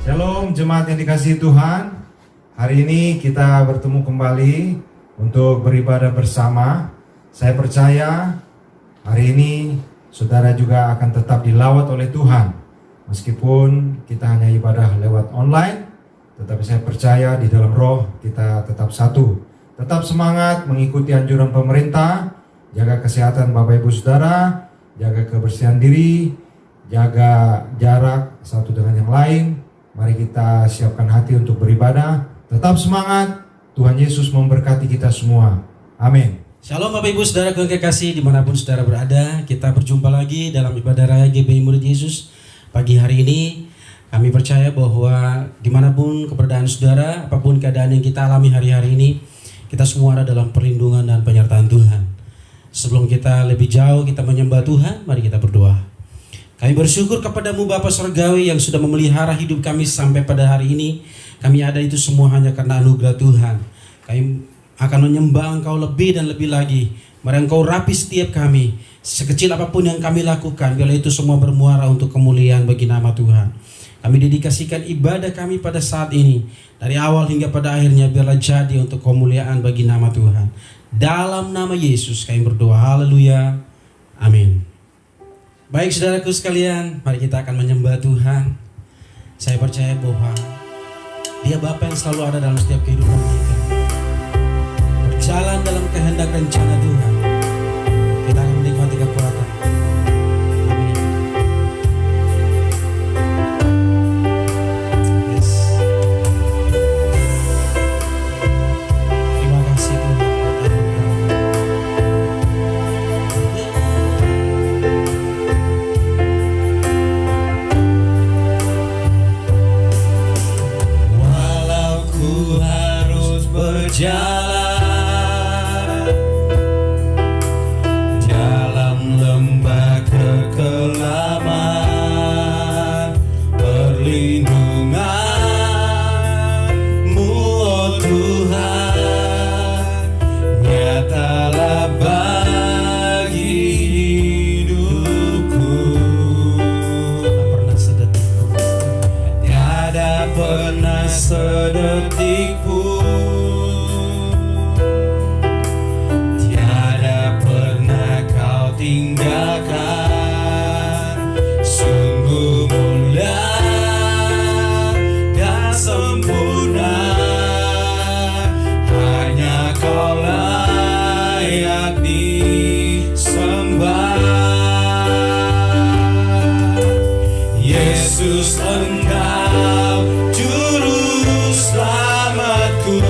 Shalom jemaat yang dikasihi Tuhan. Hari ini kita bertemu kembali untuk beribadah bersama. Saya percaya hari ini saudara juga akan tetap dilawat oleh Tuhan. Meskipun kita hanya ibadah lewat online, tetapi saya percaya di dalam roh kita tetap satu. Tetap semangat mengikuti anjuran pemerintah, jaga kesehatan Bapak Ibu Saudara, jaga kebersihan diri, jaga jarak satu dengan yang lain. Mari kita siapkan hati untuk beribadah. Tetap semangat. Tuhan Yesus memberkati kita semua. Amin. Shalom Bapak Ibu Saudara kekasih dimanapun saudara berada. Kita berjumpa lagi dalam ibadah raya GBI Murid Yesus. Pagi hari ini kami percaya bahwa dimanapun keberadaan saudara, apapun keadaan yang kita alami hari-hari ini, kita semua ada dalam perlindungan dan penyertaan Tuhan. Sebelum kita lebih jauh kita menyembah Tuhan, mari kita berdoa. Kami bersyukur kepadamu Bapa Surgawi yang sudah memelihara hidup kami sampai pada hari ini. Kami ada itu semua hanya karena anugerah Tuhan. Kami akan menyembah Engkau lebih dan lebih lagi. Mari Engkau rapi setiap kami. Sekecil apapun yang kami lakukan, biarlah itu semua bermuara untuk kemuliaan bagi nama Tuhan. Kami dedikasikan ibadah kami pada saat ini. Dari awal hingga pada akhirnya biarlah jadi untuk kemuliaan bagi nama Tuhan. Dalam nama Yesus kami berdoa. Haleluya. Amin. Baik saudaraku sekalian, mari kita akan menyembah Tuhan. Saya percaya bahwa Dia Bapa yang selalu ada dalam setiap kehidupan kita. Berjalan dalam kehendak rencana Tuhan. Kita akan menikmati kekuatan. Amin. Yes. Terima kasih Tuhan. Jalan dalam lembah kekelaman, perlindungan-Mu, oh Tuhan, nyatalah bagi hidupku. Tiada pernah sedetik pun tinggalkan. Sungguh mulia dan sempurna, hanya Kau layak disembah. Yesus, Engkau juru selamatku,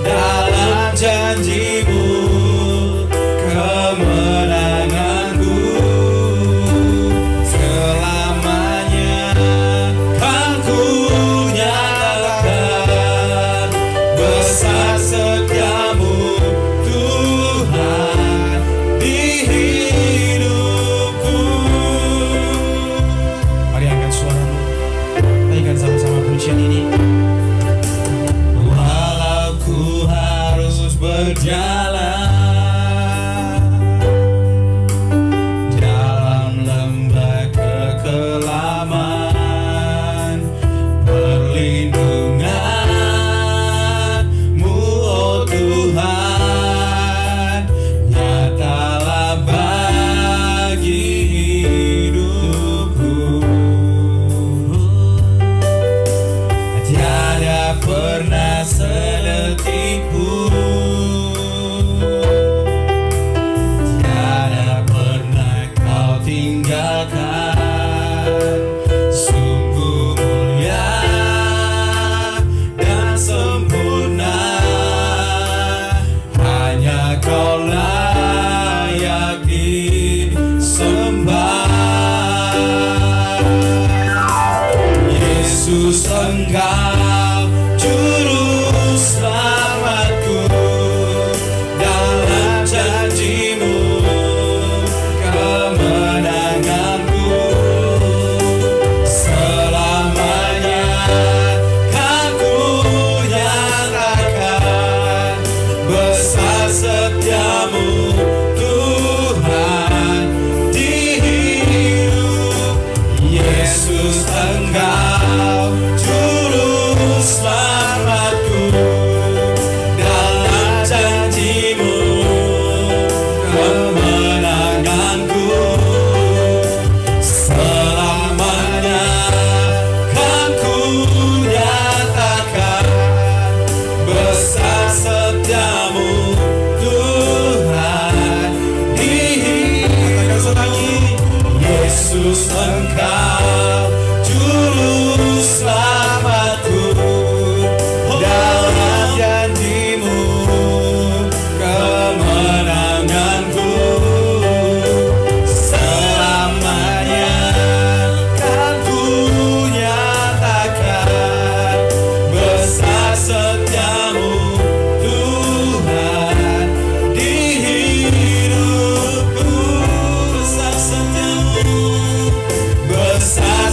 dalam janji-Mu kemenanganku selamanya kan ku nyatakan besar setiamu Tuhan di hidupku. Mari angkat suaramu, naikkan sama-sama pujian ini. Walau ku harus berjalan sedetik pun, tiada pernah Kau tinggalkan. Sungguh mulia dan sempurna, hanya Kau layak disembah. Yesus, Engkau juru selamatku, dalam janji-Mu kemenanganku selamanya kan ku nyatakan besar setiamu Tuhan di hidup. Yesus, Engkau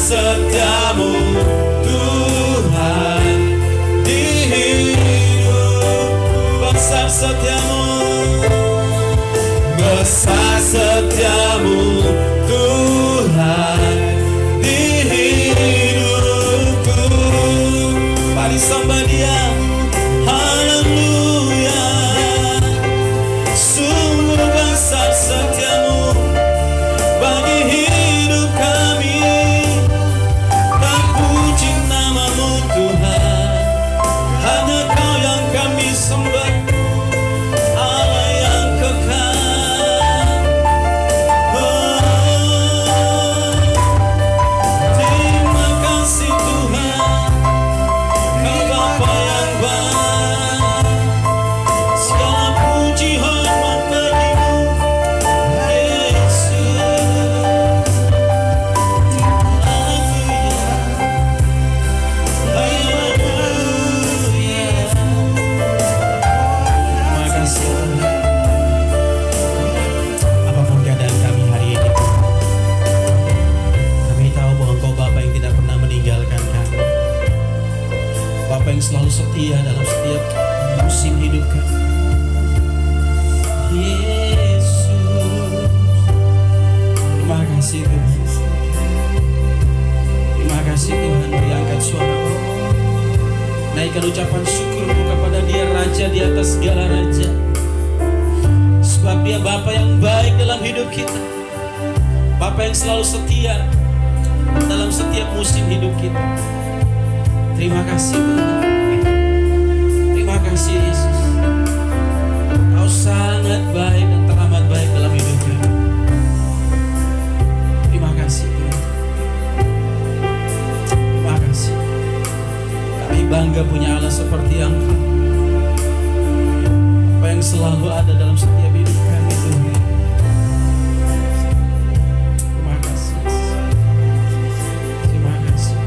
setiamu Tuhan di hidupku. Besar setiamu, besar setiamu Tuhan di hidupku. Mari sembah Dia, haleluya. Sungguh besar setiamu bagi hidup kami. Terpuji namamu Tuhan, hanya Kau yang kami sembah, Allah yang kekal. Terima kasih Tuhan, Kau Bapa yang baik. Segala puji hormat bagimu, Yesus. Terima kasih Tuhan. Apapun keadaan kami hari ini, kami tahu bahwa Engkau Bapa yang tidak pernah meninggalkan kami, Bapa yang selalu setia dalam setiap musim hidup kami. Yesus, terima kasih Tuhan. Terima kasih Tuhan. Mari angkat suaramu, naikkan ucapan syukurmu kepada Dia, Raja di atas segala raja. Sebab Dia Bapa yang baik dalam hidup kita, Bapa yang selalu setia dalam setiap musim hidup kita. Terima kasih Tuhan. Terima kasih Yesus. Kau sangat baik dan teramat baik dalam hidup kami. Terima kasih Tuhan. Terima kasih. Kami bangga punya Allah seperti Engkau, apa yang selalu ada dalam setiap hidup kami Tuhan. Terima kasih. Terima kasih.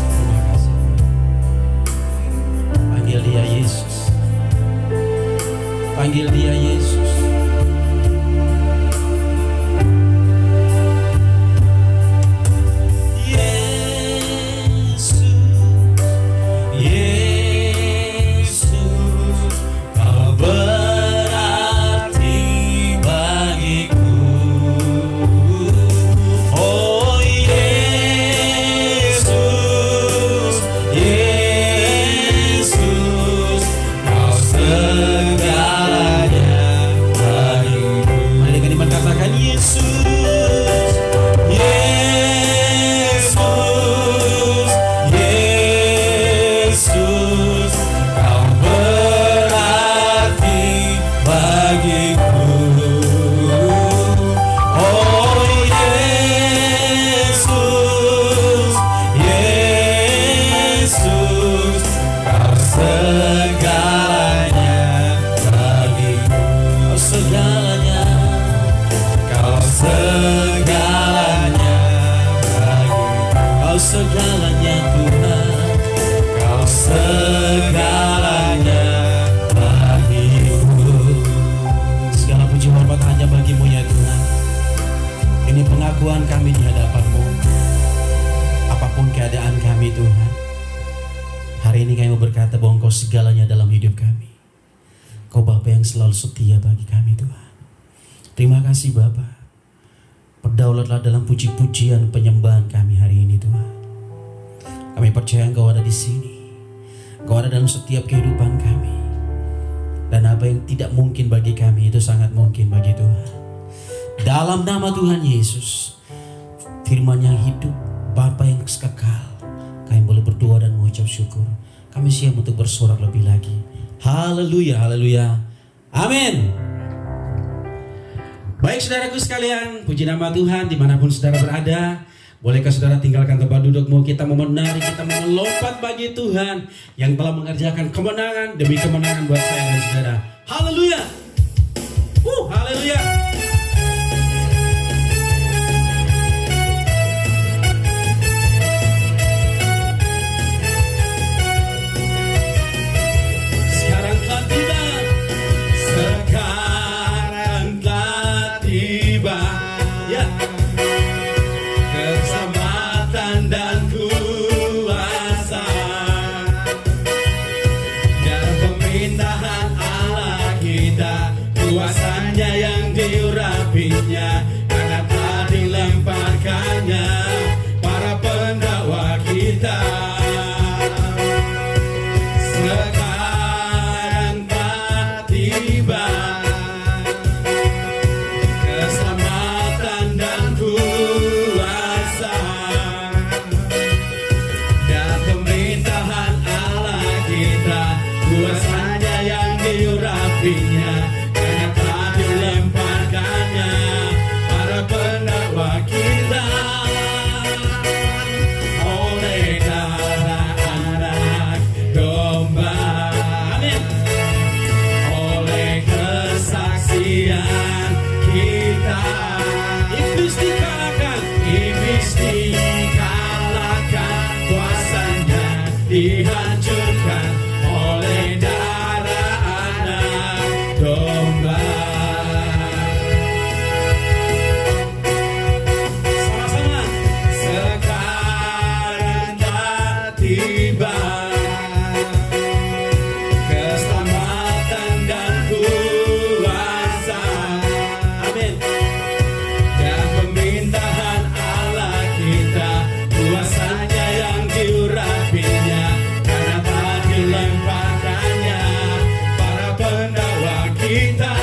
Terima kasih. Panggil Dia Yesus. Panggil Dia Yesus. Segalanya Tuhan, Kau segalanya bagiku. Segala puji hormat hanya bagi-Mu ya Tuhan. Ini pengakuan kami di hadapan-Mu. Apapun keadaan kami Tuhan, hari ini kami mau berkata bahwa Engkau segalanya dalam hidup kami. Kau Bapa yang selalu setia bagi kami Tuhan. Terima kasih Bapa. Berdaulatlah dalam puji-pujian penyembahan kami hari ini Tuhan. Kami percaya Engkau ada di sini. Engkau ada dalam setiap kehidupan kami. Dan apa yang tidak mungkin bagi kami itu sangat mungkin bagi Tuhan. Dalam nama Tuhan Yesus, firman yang hidup, Bapa yang kekal, kami boleh berdoa dan mengucap syukur. Kami siap untuk bersorak lebih lagi. Haleluya, haleluya. Amin. Baik saudaraku sekalian, puji nama Tuhan dimanapun saudara berada. Bolehkah saudara tinggalkan tempat dudukmu? Kita mau menari, kita mau melompat bagi Tuhan yang telah mengerjakan kemenangan demi kemenangan buat saya dan saudara. Haleluya. Haleluya. Sekarang kan tidak diurapinya, karena telah dilemparkannya para pendakwa kita. Oleh darah anak domba, amin. Oleh kesaksian kita, iblis dikalahkan, kuasanya dihancurkan oleh darah anak domba. Sama-sama. Sekarang telah tiba keselamatan dan kuasa, amin. Dan pemerintahan Allah kita, kuasanya yang diurapinya, karena telah dilemparkannya para pendakwa kita.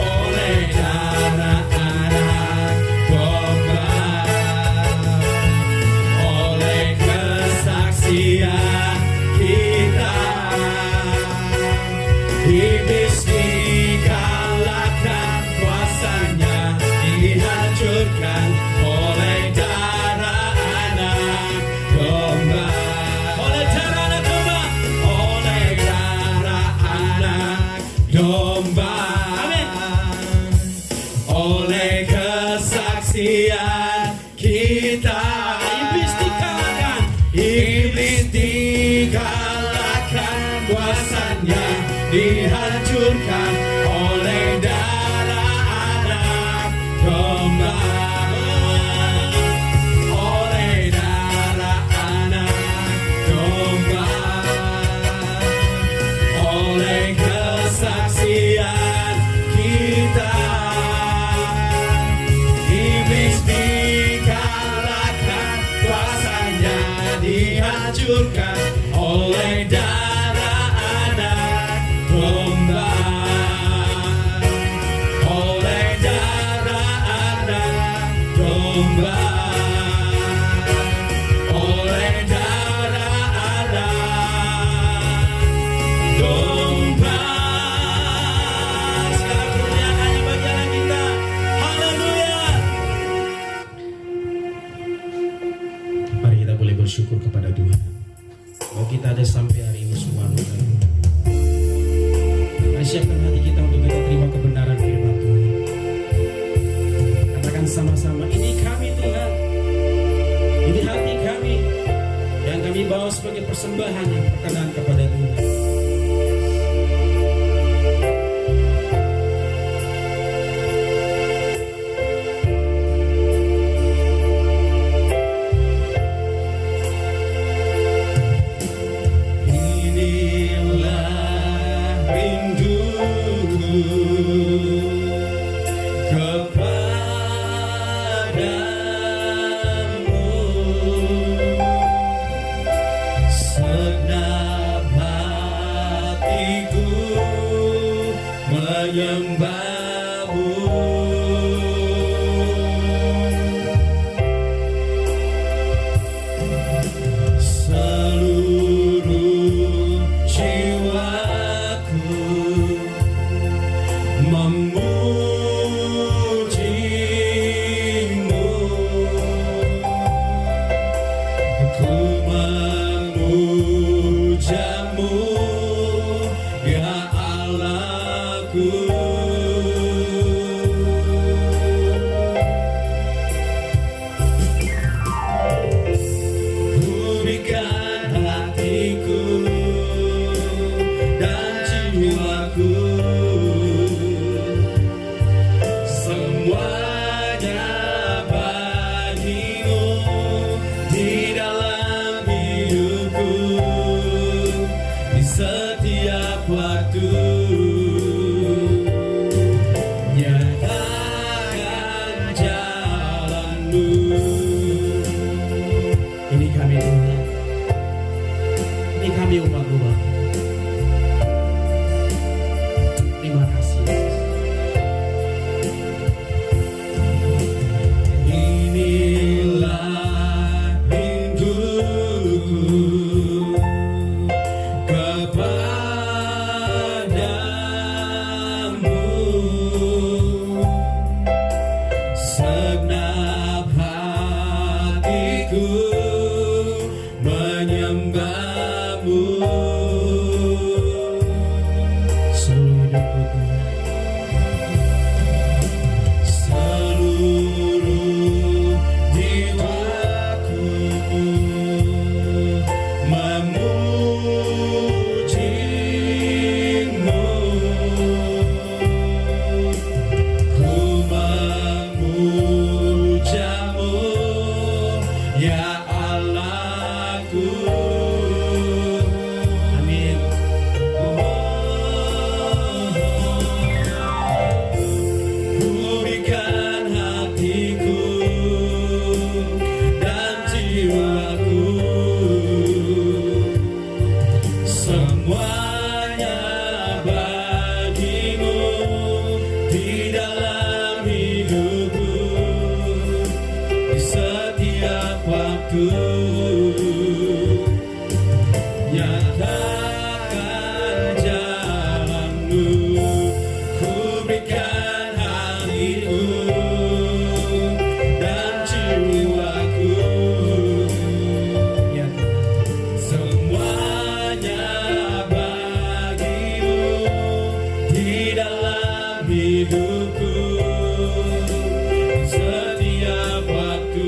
Oleh darah anak domba, oleh kesaksian kita, iblis dikalahkan, kuasanya dihancurkan oleh darah anak domba. Oleh darah anak domba, oleh darah anak domba, amin. Oleh kesaksian kita, iblis dikalahkan, kuasanya dihancurkan oleh darah anak domba. Oleh darah anak domba, oleh kesaksian kita, iblis dikalahkan, kuasanya dihancurkan oleh darah anak domba. Oleh darah anak domba, oleh darah anak domba. Segala kemuliaan hanya bagi Allah kita. Haleluya. Mari kita boleh bersyukur kepada Tuhan bahwa kita ada sampai hari ini semua anugerah Tuhan. Mari siapkan hati kita untuk kita terima kebenaran firman Tuhan. Katakan sama-sama, ini kami Tuhan, ini hati kami yang kami bawa sebagai persembahan yang berkenan kepada Tuhan. Inilah rinduku kepadamu, segenap hatiku menyembahmu. Seluruh jiwaku memujimu, ku memujamu, ya Allahku. Berikan hatiku dan jiwaku, semuanya bagimu di dalam hidupku, di setiap waktu. Nyatakan jalanmu. Ini kami Tuhan, ini kami umat-Mu Bapa. Terima kasih Yesus. Inilah rinduku kepadamu, semuanya bagimu di dalam hidupku di setiap waktu. Nyatakan jalanmu, ku berikan hatiku dan jiwaku. Semuanya bagimu di dalam hidupku di setiap waktu.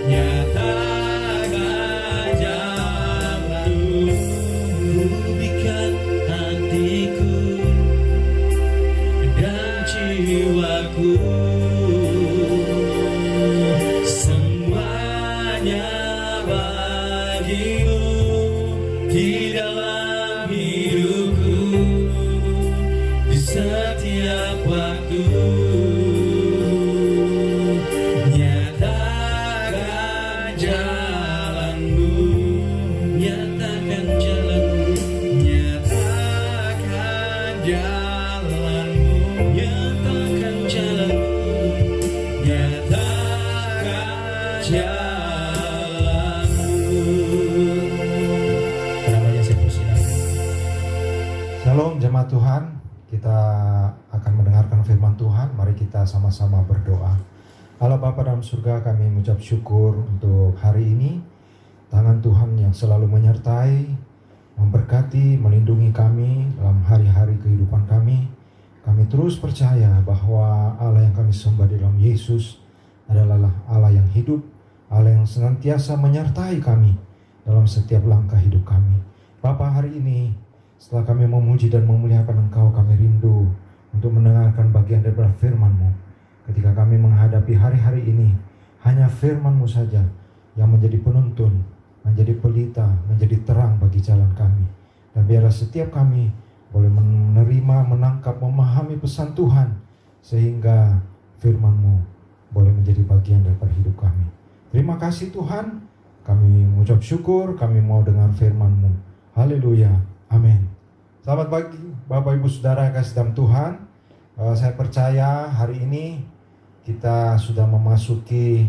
Nyatakan jalanmu, ku berikan hatiku dan jiwaku. Semuanya bagimu di dalam hidupku di setiap waktu. Nyatakan jalanmu, nyatakan jalanmu, nyatakan jalanmu, nyatakan jalanmu, nyatakan jalanmu. Namanya saya persilakan. Shalom jemaat Tuhan, kita akan mendengarkan firman Tuhan. Mari kita sama-sama berdoa. Allah Bapa dalam surga, kami mengucap syukur untuk hari ini. Tangan Tuhan yang selalu menyertai, memberkati, melindungi kami dalam hari-hari kehidupan kami. Kami terus percaya bahwa Allah yang kami sembah di dalam Yesus adalah Allah yang hidup, Allah yang senantiasa menyertai kami dalam setiap langkah hidup kami. Bapa, hari ini setelah kami memuji dan memuliakan Engkau, kami rindu untuk mendengarkan bagian daripada firman-Mu. Ketika kami menghadapi hari-hari ini, hanya firman-Mu saja yang menjadi penuntun, menjadi pelita, menjadi terang bagi jalan kami. Dan biarlah setiap kami boleh menerima, menangkap, memahami pesan Tuhan, sehingga firman-Mu boleh menjadi bagian daripada hidup kami. Terima kasih Tuhan, kami mengucap syukur, kami mau dengar firman-Mu. Haleluya, amin. Selamat pagi Bapak Ibu Saudara yang kasih dalam Tuhan. Saya percaya hari ini kita sudah memasuki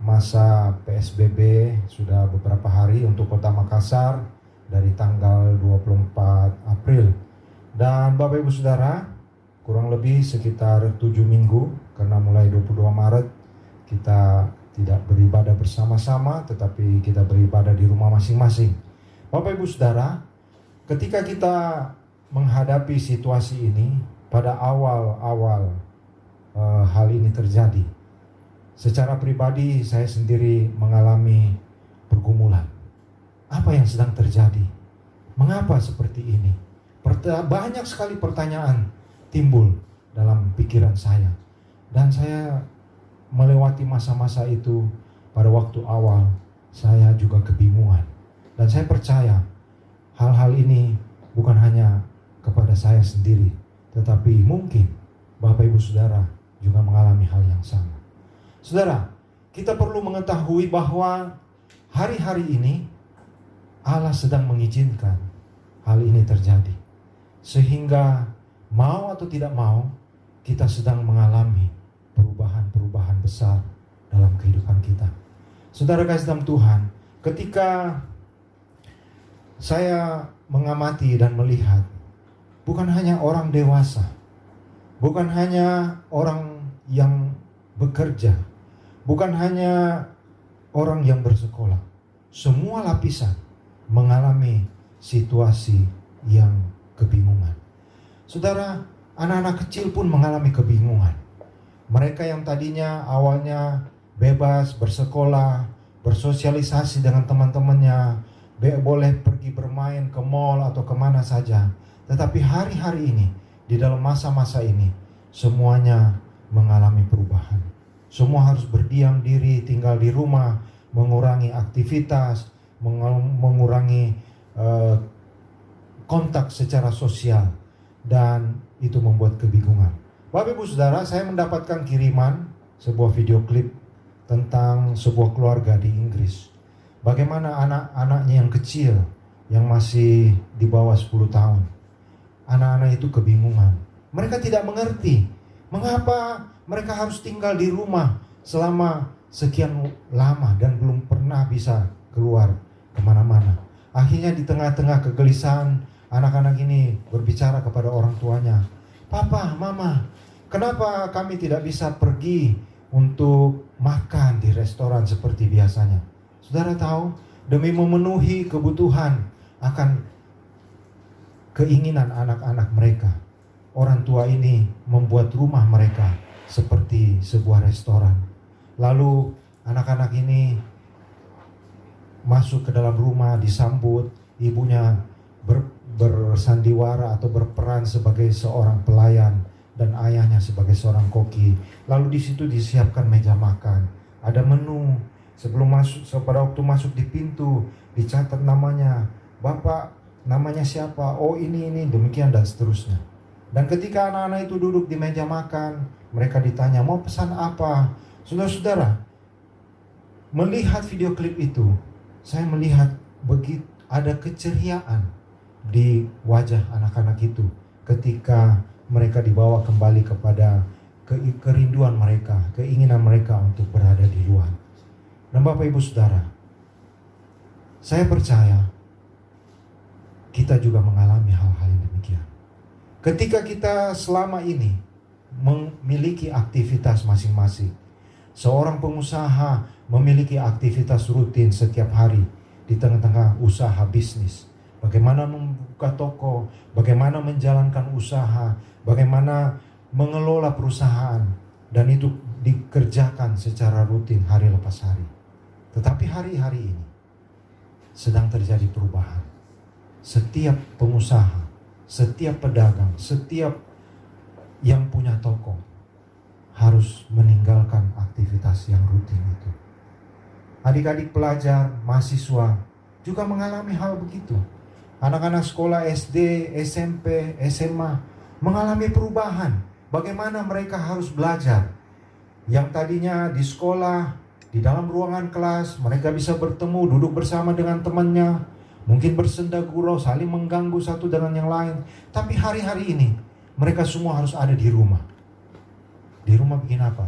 masa PSBB sudah beberapa hari untuk Kota Makassar dari tanggal 24 April. Dan Bapak Ibu Saudara, kurang lebih sekitar 7 minggu, karena mulai 22 Maret kita tidak beribadah bersama-sama, tetapi kita beribadah di rumah masing-masing. Bapak Ibu Saudara, ketika kita menghadapi situasi ini, pada awal-awal hal ini terjadi, secara pribadi saya sendiri mengalami pergumulan. Apa yang sedang terjadi? Mengapa seperti ini? Banyak sekali pertanyaan timbul dalam pikiran saya. Dan saya melewati masa-masa itu. Pada waktu awal saya juga kebingungan. Dan saya percaya hal-hal ini bukan hanya kepada saya sendiri, tetapi mungkin Bapak Ibu Saudara juga mengalami hal yang sama. Saudara, kita perlu mengetahui bahwa hari-hari ini Allah sedang mengizinkan hal ini terjadi. Sehingga mau atau tidak mau, kita sedang mengalami perubahan-perubahan besar dalam kehidupan kita. Saudara kasih dalam Tuhan, ketika saya mengamati dan melihat, bukan hanya orang dewasa, bukan hanya orang yang bekerja, bukan hanya orang yang bersekolah, semua lapisan mengalami situasi yang kebingungan. Saudara, anak-anak kecil pun mengalami kebingungan. Mereka yang tadinya awalnya bebas bersekolah, bersosialisasi dengan teman-temannya, boleh pergi bermain ke mall atau kemana saja. Tetapi hari-hari ini, di dalam masa-masa ini, semuanya mengalami perubahan. Semua harus berdiam diri, tinggal di rumah, mengurangi aktivitas, mengurangi kontak secara sosial. Dan itu membuat kebingungan. Bapak Ibu Saudara, saya mendapatkan kiriman sebuah video klip tentang sebuah keluarga di Inggris. Bagaimana anak-anaknya yang kecil, yang masih di bawah 10 tahun. Anak-anak itu kebingungan. Mereka tidak mengerti mengapa mereka harus tinggal di rumah selama sekian lama dan belum pernah bisa keluar kemana-mana. Akhirnya di tengah-tengah kegelisahan, anak-anak ini berbicara kepada orang tuanya, "Papa, Mama, kenapa kami tidak bisa pergi untuk makan di restoran seperti biasanya?" Saudara tahu, demi memenuhi kebutuhan akan keinginan anak-anak mereka, orang tua ini membuat rumah mereka seperti sebuah restoran. Lalu anak-anak ini masuk ke dalam rumah, disambut, ibunya bersandiwara atau berperan sebagai seorang pelayan dan ayahnya sebagai seorang koki. Lalu di situ disiapkan meja makan, ada menu. Sebelum masuk, pada waktu masuk di pintu dicatat namanya, "Bapak, namanya siapa? Oh ini," demikian dan seterusnya. Dan ketika anak-anak itu duduk di meja makan, mereka ditanya, "Mau pesan apa?" Saudara-saudara, melihat video klip itu, saya melihat begitu ada keceriaan di wajah anak-anak itu ketika mereka dibawa kembali kepada kerinduan mereka, keinginan mereka untuk berada di luar. Dan Bapak Ibu Saudara, saya percaya kita juga mengalami hal-hal yang demikian. Ketika kita selama ini memiliki aktivitas masing-masing, seorang pengusaha memiliki aktivitas rutin setiap hari di tengah-tengah usaha bisnis. Bagaimana membuka toko, bagaimana menjalankan usaha, bagaimana mengelola perusahaan, dan itu dikerjakan secara rutin hari lepas hari. Tetapi hari-hari ini sedang terjadi perubahan. Setiap pengusaha, setiap pedagang, setiap yang punya toko harus meninggalkan aktivitas yang rutin itu. Adik-adik pelajar, mahasiswa juga mengalami hal begitu. Anak-anak sekolah SD, SMP, SMA mengalami perubahan. Bagaimana mereka harus belajar. Yang tadinya di sekolah, di dalam ruangan kelas, mereka bisa bertemu, duduk bersama dengan temannya, mungkin bersenda gurau, saling mengganggu satu dengan yang lain. Tapi hari-hari ini, mereka semua harus ada di rumah. Di rumah bikin apa?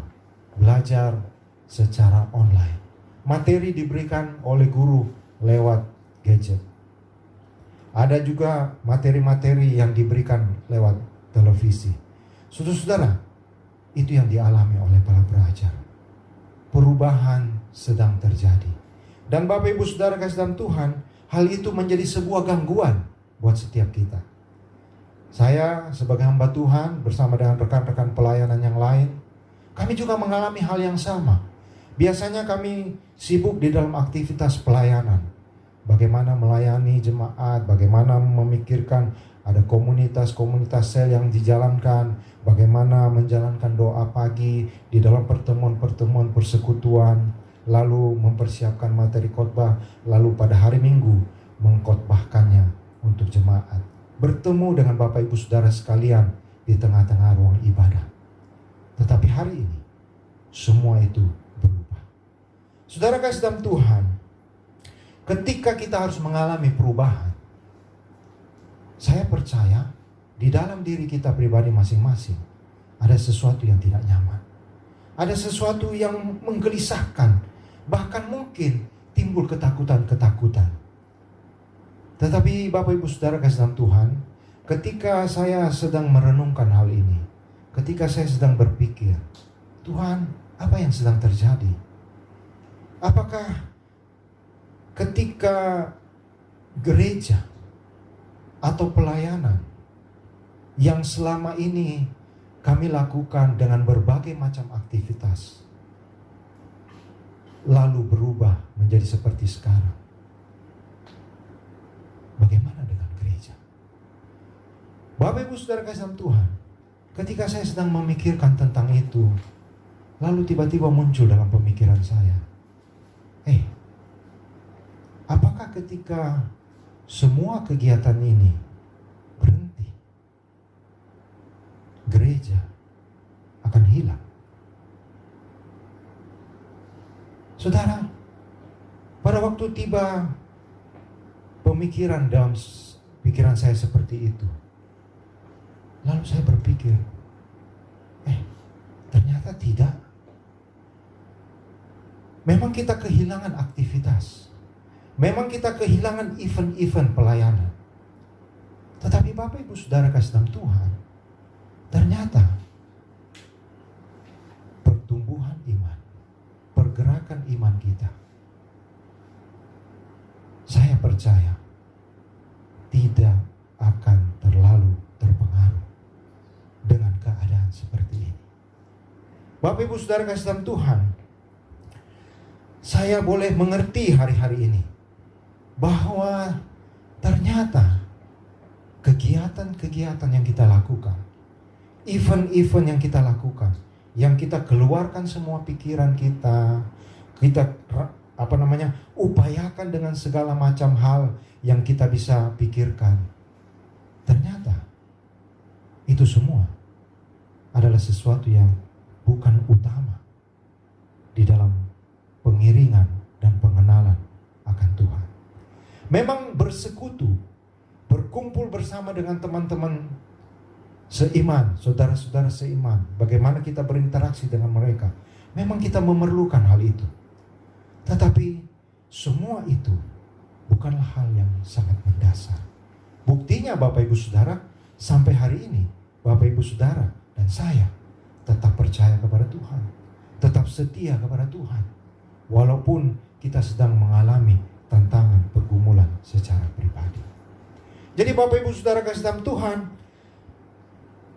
Belajar secara online. Materi diberikan oleh guru lewat gadget. Ada juga materi-materi yang diberikan lewat televisi. Saudara-saudara, itu yang dialami oleh para pengajar. Perubahan sedang terjadi. Dan Bapak Ibu Saudara kasih dalam Tuhan, hal itu menjadi sebuah gangguan buat setiap kita. Saya sebagai hamba Tuhan bersama dengan rekan-rekan pelayanan yang lain, kami juga mengalami hal yang sama. Biasanya kami sibuk di dalam aktivitas pelayanan. Bagaimana melayani jemaat, bagaimana memikirkan ada komunitas-komunitas sel yang dijalankan, bagaimana menjalankan doa pagi di dalam pertemuan-pertemuan persekutuan, lalu mempersiapkan materi khotbah, lalu pada hari Minggu mengkhotbahkannya untuk jemaat. Bertemu dengan Bapak Ibu Saudara sekalian di tengah-tengah ruang ibadah. Tetapi hari ini semua itu berubah. Saudara kasih dalam Tuhan, ketika kita harus mengalami perubahan, saya percaya di dalam diri kita pribadi masing-masing ada sesuatu yang tidak nyaman. Ada sesuatu yang menggelisahkan. Bahkan mungkin timbul ketakutan-ketakutan. Tetapi Bapak Ibu Saudara kasih dalam Tuhan, ketika saya sedang merenungkan hal ini, ketika saya sedang berpikir, Tuhan, apa yang sedang terjadi? Apakah ketika gereja atau pelayanan yang selama ini kami lakukan dengan berbagai macam aktivitas lalu berubah menjadi seperti sekarang? Bagaimana dengan gereja? Bapak Ibu Saudara kasih dalam Tuhan, ketika saya sedang memikirkan tentang itu, lalu tiba-tiba muncul dalam pemikiran saya, apakah ketika semua kegiatan ini berhenti, gereja akan hilang? Saudara, pada waktu waktu tiba pemikiran dalam pikiran saya seperti itu, lalu saya berpikir, ternyata tidak. Memang kita kehilangan aktivitas. Memang kita kehilangan event-event pelayanan. Tetapi Bapak Ibu Saudara kasih dalam Tuhan, ternyata pertumbuhan iman, pergerakan iman kita, saya percaya tidak akan terlalu terpengaruh dengan keadaan seperti ini. Bapak Ibu Saudara kasih dalam Tuhan, saya boleh mengerti hari-hari ini bahwa ternyata kegiatan-kegiatan yang kita lakukan, event-event yang kita lakukan, yang kita keluarkan semua pikiran kita upayakan dengan segala macam hal yang kita bisa pikirkan, ternyata itu semua adalah sesuatu yang bukan utama di dalam pengiringan dan pengenalan akan Tuhan. Memang bersekutu, berkumpul bersama dengan teman-teman seiman, saudara-saudara seiman, bagaimana kita berinteraksi dengan mereka, memang kita memerlukan hal itu. Tetapi semua itu bukanlah hal yang sangat mendasar. Buktinya Bapak Ibu Saudara, sampai hari ini Bapak Ibu Saudara dan saya tetap percaya kepada Tuhan, tetap setia kepada Tuhan, walaupun kita sedang mengalami tantangan pergumulan secara pribadi. Jadi Bapak Ibu Saudara kasih dalam Tuhan,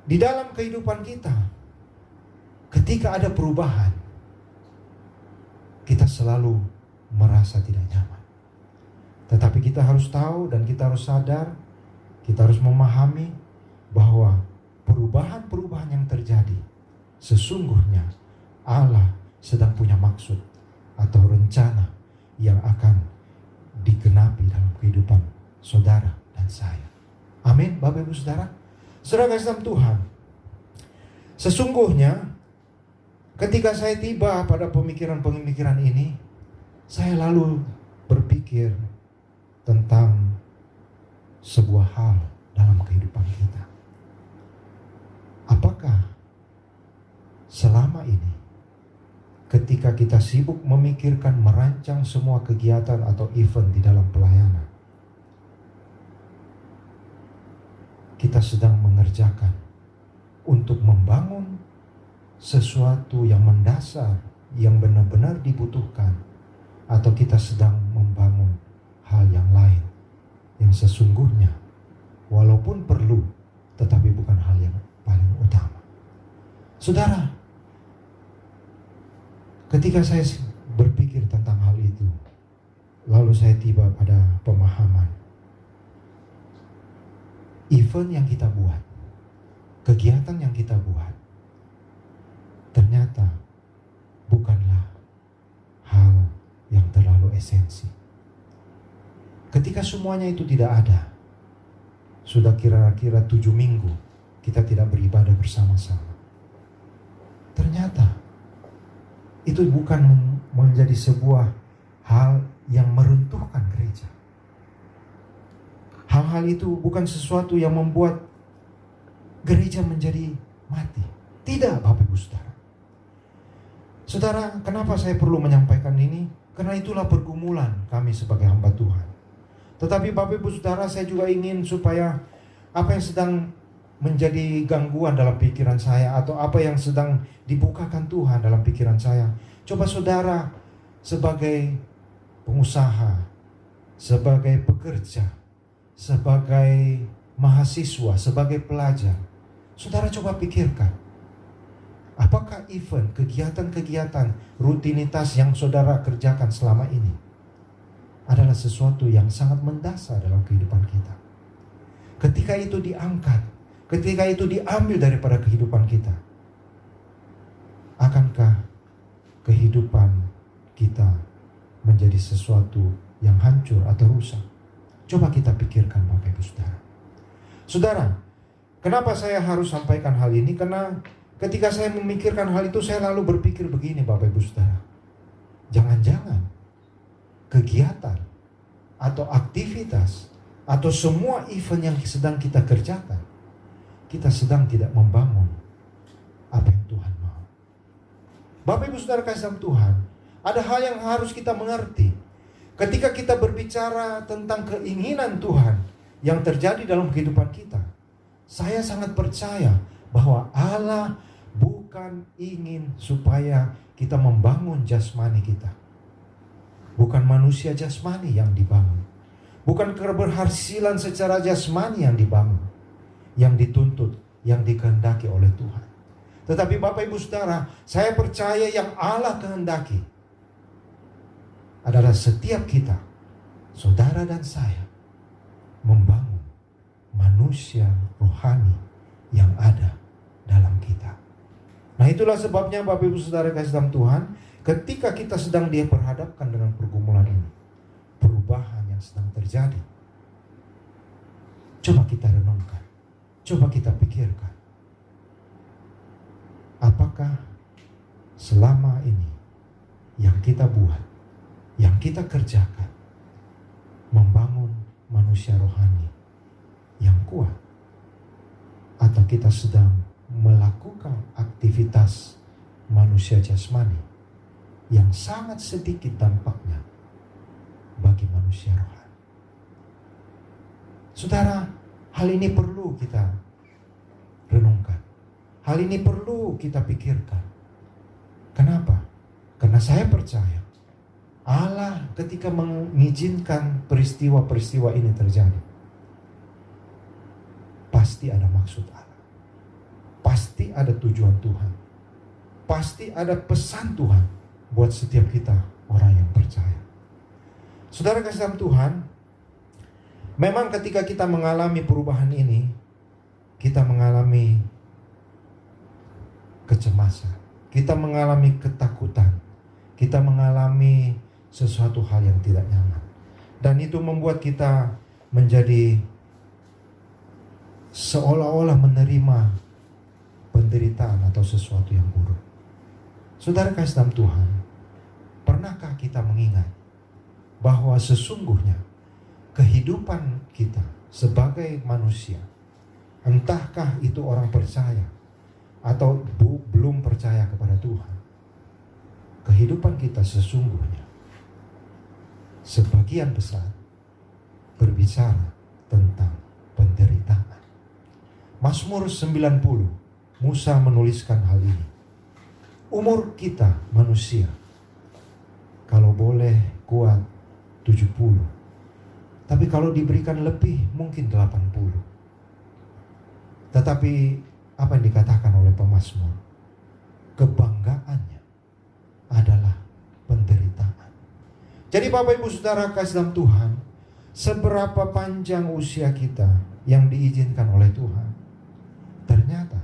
di dalam kehidupan kita, ketika ada perubahan, kita selalu merasa tidak nyaman. Tetapi kita harus tahu dan kita harus sadar, kita harus memahami bahwa perubahan-perubahan yang terjadi, sesungguhnya Allah sedang punya maksud atau rencana yang akan digenapi dalam kehidupan saudara dan saya. Amin, Bapak Ibu Saudara. Saudara kasih dalam Tuhan, sesungguhnya ketika saya tiba pada pemikiran-pemikiran ini, saya lalu berpikir tentang sebuah hal dalam kehidupan kita. Apakah selama ini ketika kita sibuk memikirkan, merancang semua kegiatan atau event di dalam pelayanan, kita sedang mengerjakan untuk membangun sesuatu yang mendasar, yang benar-benar dibutuhkan, atau kita sedang membangun hal yang lain yang sesungguhnya walaupun perlu, tetapi bukan hal yang paling utama. Saudara, ketika saya berpikir tentang hal itu, lalu saya tiba pada pemahaman, event yang kita buat, kegiatan yang kita buat, ternyata bukanlah hal yang terlalu esensi. Ketika semuanya itu tidak ada, sudah kira-kira 7 minggu kita tidak beribadah bersama-sama, ternyata itu bukan menjadi sebuah hal yang meruntuhkan gereja. Hal-hal itu bukan sesuatu yang membuat gereja menjadi mati. Tidak, Bapak Ibu Saudara. Saudara, kenapa saya perlu menyampaikan ini? Karena itulah pergumulan kami sebagai hamba Tuhan. Tetapi Bapak Ibu Saudara, saya juga ingin supaya apa yang sedang menjadi gangguan dalam pikiran saya, atau apa yang sedang dibukakan Tuhan dalam pikiran saya, coba saudara sebagai pengusaha, sebagai pekerja, sebagai mahasiswa, sebagai pelajar, saudara coba pikirkan, apakah event, kegiatan-kegiatan, rutinitas yang saudara kerjakan selama ini adalah sesuatu yang sangat mendasar dalam kehidupan kita. Ketika itu diangkat, ketika itu diambil daripada kehidupan kita, akankah kehidupan kita menjadi sesuatu yang hancur atau rusak? Coba kita pikirkan Bapak Ibu Saudara. Saudara, kenapa saya harus sampaikan hal ini? Karena ketika saya memikirkan hal itu, saya lalu berpikir begini Bapak Ibu Saudara. Jangan-jangan kegiatan atau aktivitas atau semua event yang sedang kita kerjakan, kita sedang tidak membangun apa yang Tuhan mau. Bapak Ibu Saudara kasih dalam Tuhan, ada hal yang harus kita mengerti. Ketika kita berbicara tentang keinginan Tuhan yang terjadi dalam kehidupan kita, saya sangat percaya bahwa Allah bukan ingin supaya kita membangun jasmani kita. Bukan manusia jasmani yang dibangun. Bukan keberhasilan secara jasmani yang dibangun, yang dituntut, yang dikehendaki oleh Tuhan. Tetapi Bapak Ibu Saudara, saya percaya yang Allah kehendaki adalah setiap kita, saudara dan saya, membangun manusia rohani yang ada dalam kita. Nah, itulah sebabnya Bapak Ibu Saudara kasih dalam Tuhan, ketika kita sedang diperhadapkan dengan pergumulan ini, perubahan yang sedang terjadi, coba kita renungkan, coba kita pikirkan, apakah selama ini yang kita buat, yang kita kerjakan, membangun manusia rohani yang kuat, atau kita sedang melakukan aktivitas manusia jasmani yang sangat sedikit dampaknya bagi manusia rohani. Saudara, hal ini perlu kita renungkan. Hal ini perlu kita pikirkan. Kenapa? Karena saya percaya Allah ketika mengizinkan peristiwa-peristiwa ini terjadi, pasti ada maksud Allah. Pasti ada tujuan Tuhan. Pasti ada pesan Tuhan buat setiap kita orang yang percaya. Saudara kasih dalam Tuhan, memang ketika kita mengalami perubahan ini, kita mengalami kecemasan, kita mengalami ketakutan, kita mengalami sesuatu hal yang tidak nyaman. Dan itu membuat kita menjadi seolah-olah menerima penderitaan atau sesuatu yang buruk. Saudara kasih dalam Tuhan, pernahkah kita mengingat bahwa sesungguhnya kehidupan kita sebagai manusia, entahkah itu orang percaya atau belum percaya kepada Tuhan, kehidupan kita sesungguhnya sebagian besar berbicara tentang penderitaan. Mazmur 90, Musa menuliskan hal ini. Umur kita manusia, kalau boleh kuat 70, tapi kalau diberikan lebih mungkin 80. Tetapi apa yang dikatakan oleh pemazmur? Kebanggaannya adalah penderitaan. Jadi Bapak Ibu Saudara kasih dalam Tuhan, seberapa panjang usia kita yang diizinkan oleh Tuhan, ternyata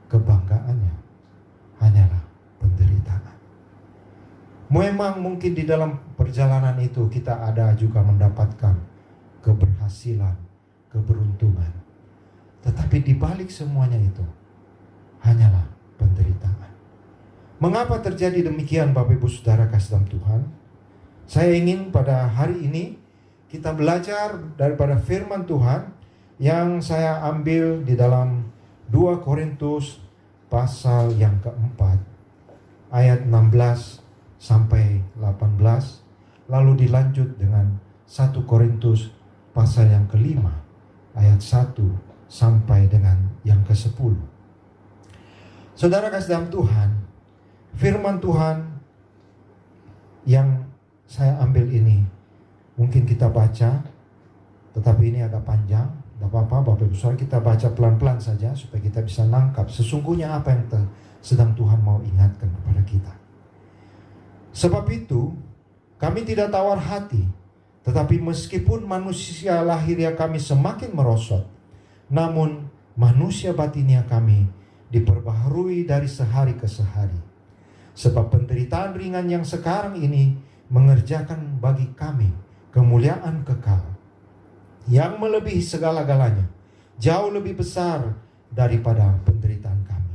kebanggaannya hanyalah penderitaan. Memang mungkin di dalam perjalanan itu kita ada juga mendapatkan keberhasilan, keberuntungan. Tetapi di balik semuanya itu hanyalah penderitaan. Mengapa terjadi demikian Bapak Ibu Saudara kasih dalam Tuhan? Saya ingin pada hari ini kita belajar daripada firman Tuhan yang saya ambil di dalam 2 Korintus pasal yang keempat, ayat 16 sampai 18, lalu dilanjut dengan 1 Korintus pasal yang kelima, ayat 1 sampai dengan yang ke-10. Saudara kasih dalam Tuhan, firman Tuhan yang saya ambil ini mungkin kita baca, tetapi ini agak panjang. Tidak apa-apa Bapak Ibu Saudara, kita baca pelan-pelan saja supaya kita bisa nangkap sesungguhnya apa yang sedang Tuhan mau ingatkan kepada kita. Sebab itu kami tidak tawar hati, tetapi meskipun manusia lahiriah kami semakin merosot, namun manusia batinia kami diperbaharui dari sehari ke sehari. Sebab penderitaan ringan yang sekarang ini mengerjakan bagi kami kemuliaan kekal yang melebihi segala-galanya, jauh lebih besar daripada penderitaan kami.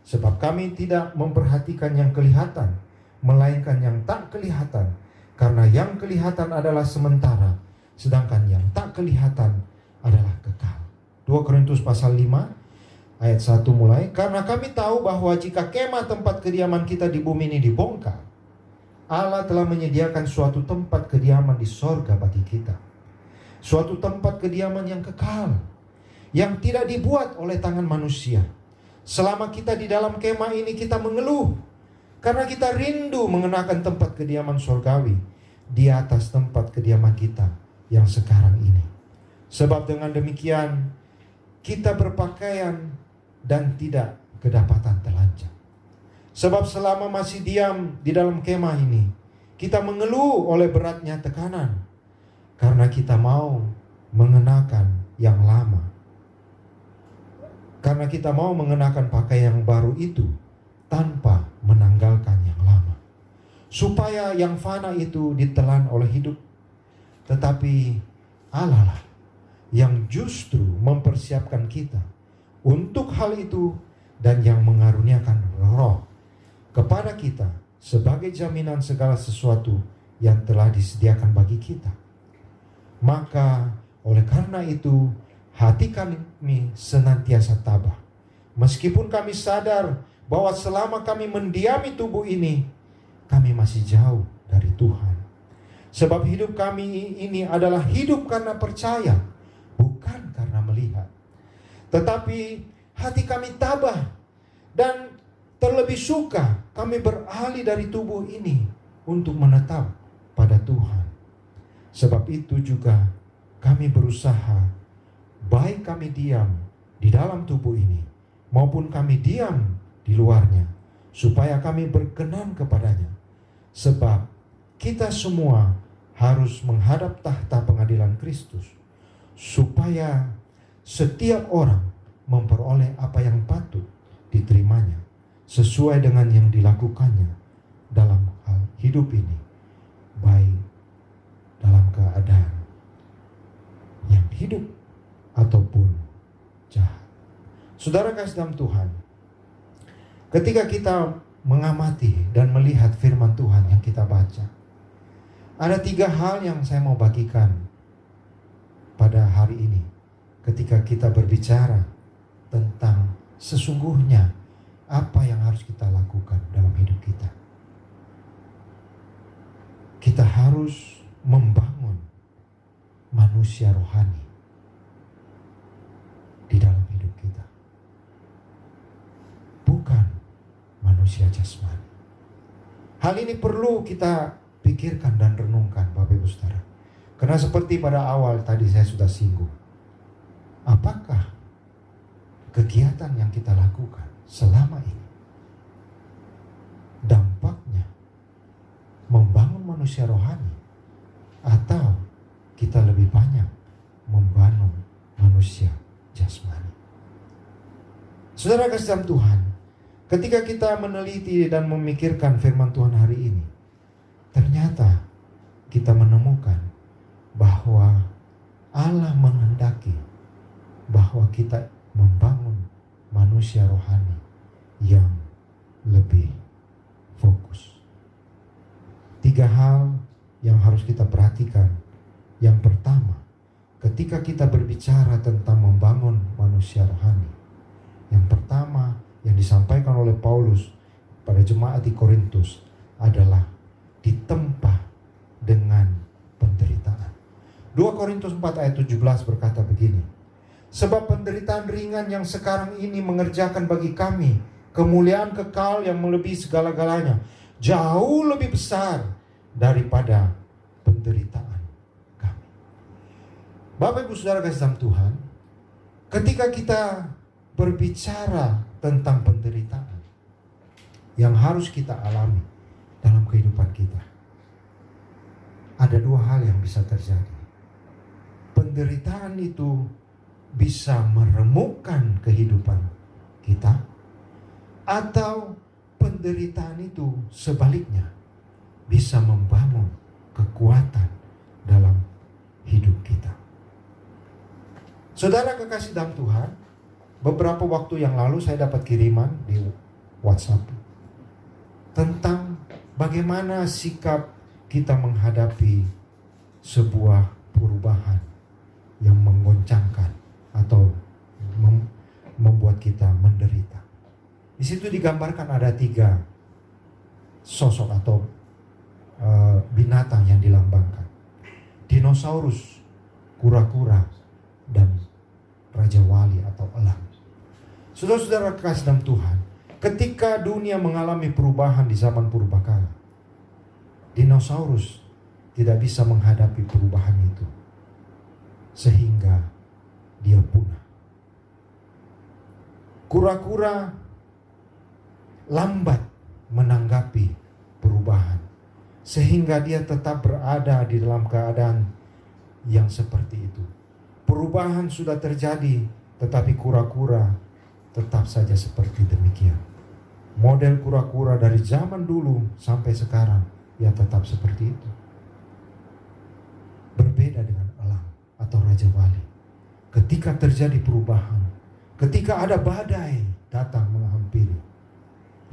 Sebab kami tidak memperhatikan yang kelihatan, melainkan yang tak kelihatan. Karena yang kelihatan adalah sementara, sedangkan yang tak kelihatan adalah kekal. 2 Korintus pasal 5 ayat 1 mulai. Karena kami tahu bahwa jika kemah tempat kediaman kita di bumi ini dibongkar, Allah telah menyediakan suatu tempat kediaman di sorga bagi kita. Suatu tempat kediaman yang kekal, yang tidak dibuat oleh tangan manusia. Selama kita di dalam kemah ini kita mengeluh, karena kita rindu mengenakan tempat kediaman surgawi di atas tempat kediaman kita yang sekarang ini. Sebab dengan demikian kita berpakaian dan tidak kedapatan telanjang. Sebab selama masih diam di dalam kemah ini, kita mengeluh oleh beratnya tekanan, karena kita mau mengenakan yang lama. Karena kita mau mengenakan pakaian yang baru itu tanpa menanggalkan yang lama, supaya yang fana itu ditelan oleh hidup. Tetapi Allah lah yang justru mempersiapkan kita untuk hal itu, dan yang mengaruniakan Roh kepada kita sebagai jaminan segala sesuatu yang telah disediakan bagi kita. Maka oleh karena itu hati kami senantiasa tabah, meskipun kami sadar bahwa selama kami mendiami tubuh ini, kami masih jauh dari Tuhan. Sebab hidup kami ini adalah hidup karena percaya, bukan karena melihat. Tetapi hati kami tabah, dan terlebih suka kami beralih dari tubuh ini untuk menetap pada Tuhan. Sebab itu juga kami berusaha, baik kami diam di dalam tubuh ini maupun kami diam di luarnya, supaya kami berkenan kepadanya. Sebab kita semua harus menghadap tahta pengadilan Kristus, supaya setiap orang memperoleh apa yang patut diterimanya sesuai dengan yang dilakukannya dalam hal hidup ini, baik dalam keadaan yang hidup ataupun jahat. Saudara kasih dalam Tuhan, ketika kita mengamati dan melihat firman Tuhan yang kita baca, ada 3 hal yang saya mau bagikan pada hari ini ketika kita berbicara tentang sesungguhnya apa yang harus kita lakukan dalam hidup kita. Kita harus membangun manusia rohani di dalam hidup kita, bukan manusia jasmani. Hal ini perlu kita pikirkan dan renungkan, Bapak Ibu Saudara. Karena seperti pada awal tadi saya sudah singgung, apakah kegiatan yang kita lakukan selama ini dampaknya membangun manusia rohani, atau kita lebih banyak membangun manusia jasmani? Saudara kasih dalam Tuhan, ketika kita meneliti dan memikirkan firman Tuhan hari ini, ternyata kita menemukan bahwa Allah menghendaki bahwa kita membangun manusia rohani yang lebih fokus. 3 hal yang harus kita perhatikan. Yang pertama, ketika kita berbicara tentang membangun manusia rohani, yang pertama yang disampaikan oleh Paulus pada jemaat di Korintus adalah ditempa dengan penderitaan. 2 Korintus 4 ayat 17 berkata begini, sebab penderitaan ringan yang sekarang ini mengerjakan bagi kami kemuliaan kekal yang melebihi segala-galanya, jauh lebih besar daripada penderitaan kami. Bapak Ibu Saudara kasih dalam Tuhan, ketika kita berbicara tentang penderitaan yang harus kita alami dalam kehidupan kita, ada 2 hal yang bisa terjadi. Penderitaan itu bisa meremukkan kehidupan kita, atau penderitaan itu sebaliknya bisa membangun kekuatan dalam hidup kita. Saudara kekasih dalam Tuhan, beberapa waktu yang lalu saya dapat kiriman di WhatsApp tentang bagaimana sikap kita menghadapi sebuah perubahan yang menggoncangkan atau membuat kita menderita. Di situ digambarkan ada 3 sosok atau binatang yang dilambangkan. Dinosaurus, kura-kura, dan Raja Wali atau elang. Saudara-saudara kasih dalam Tuhan, ketika dunia mengalami perubahan di zaman purbakala, dinosaurus tidak bisa menghadapi perubahan itu, sehingga dia punah. Kura-kura lambat menanggapi perubahan, sehingga dia tetap berada di dalam keadaan yang seperti itu. Perubahan sudah terjadi, tetapi kura-kura tetap saja seperti demikian. Model kura-kura dari zaman dulu sampai sekarang, ya tetap seperti itu. Berbeda dengan elang atau Raja Wali. Ketika terjadi perubahan, ketika ada badai datang menghampiri,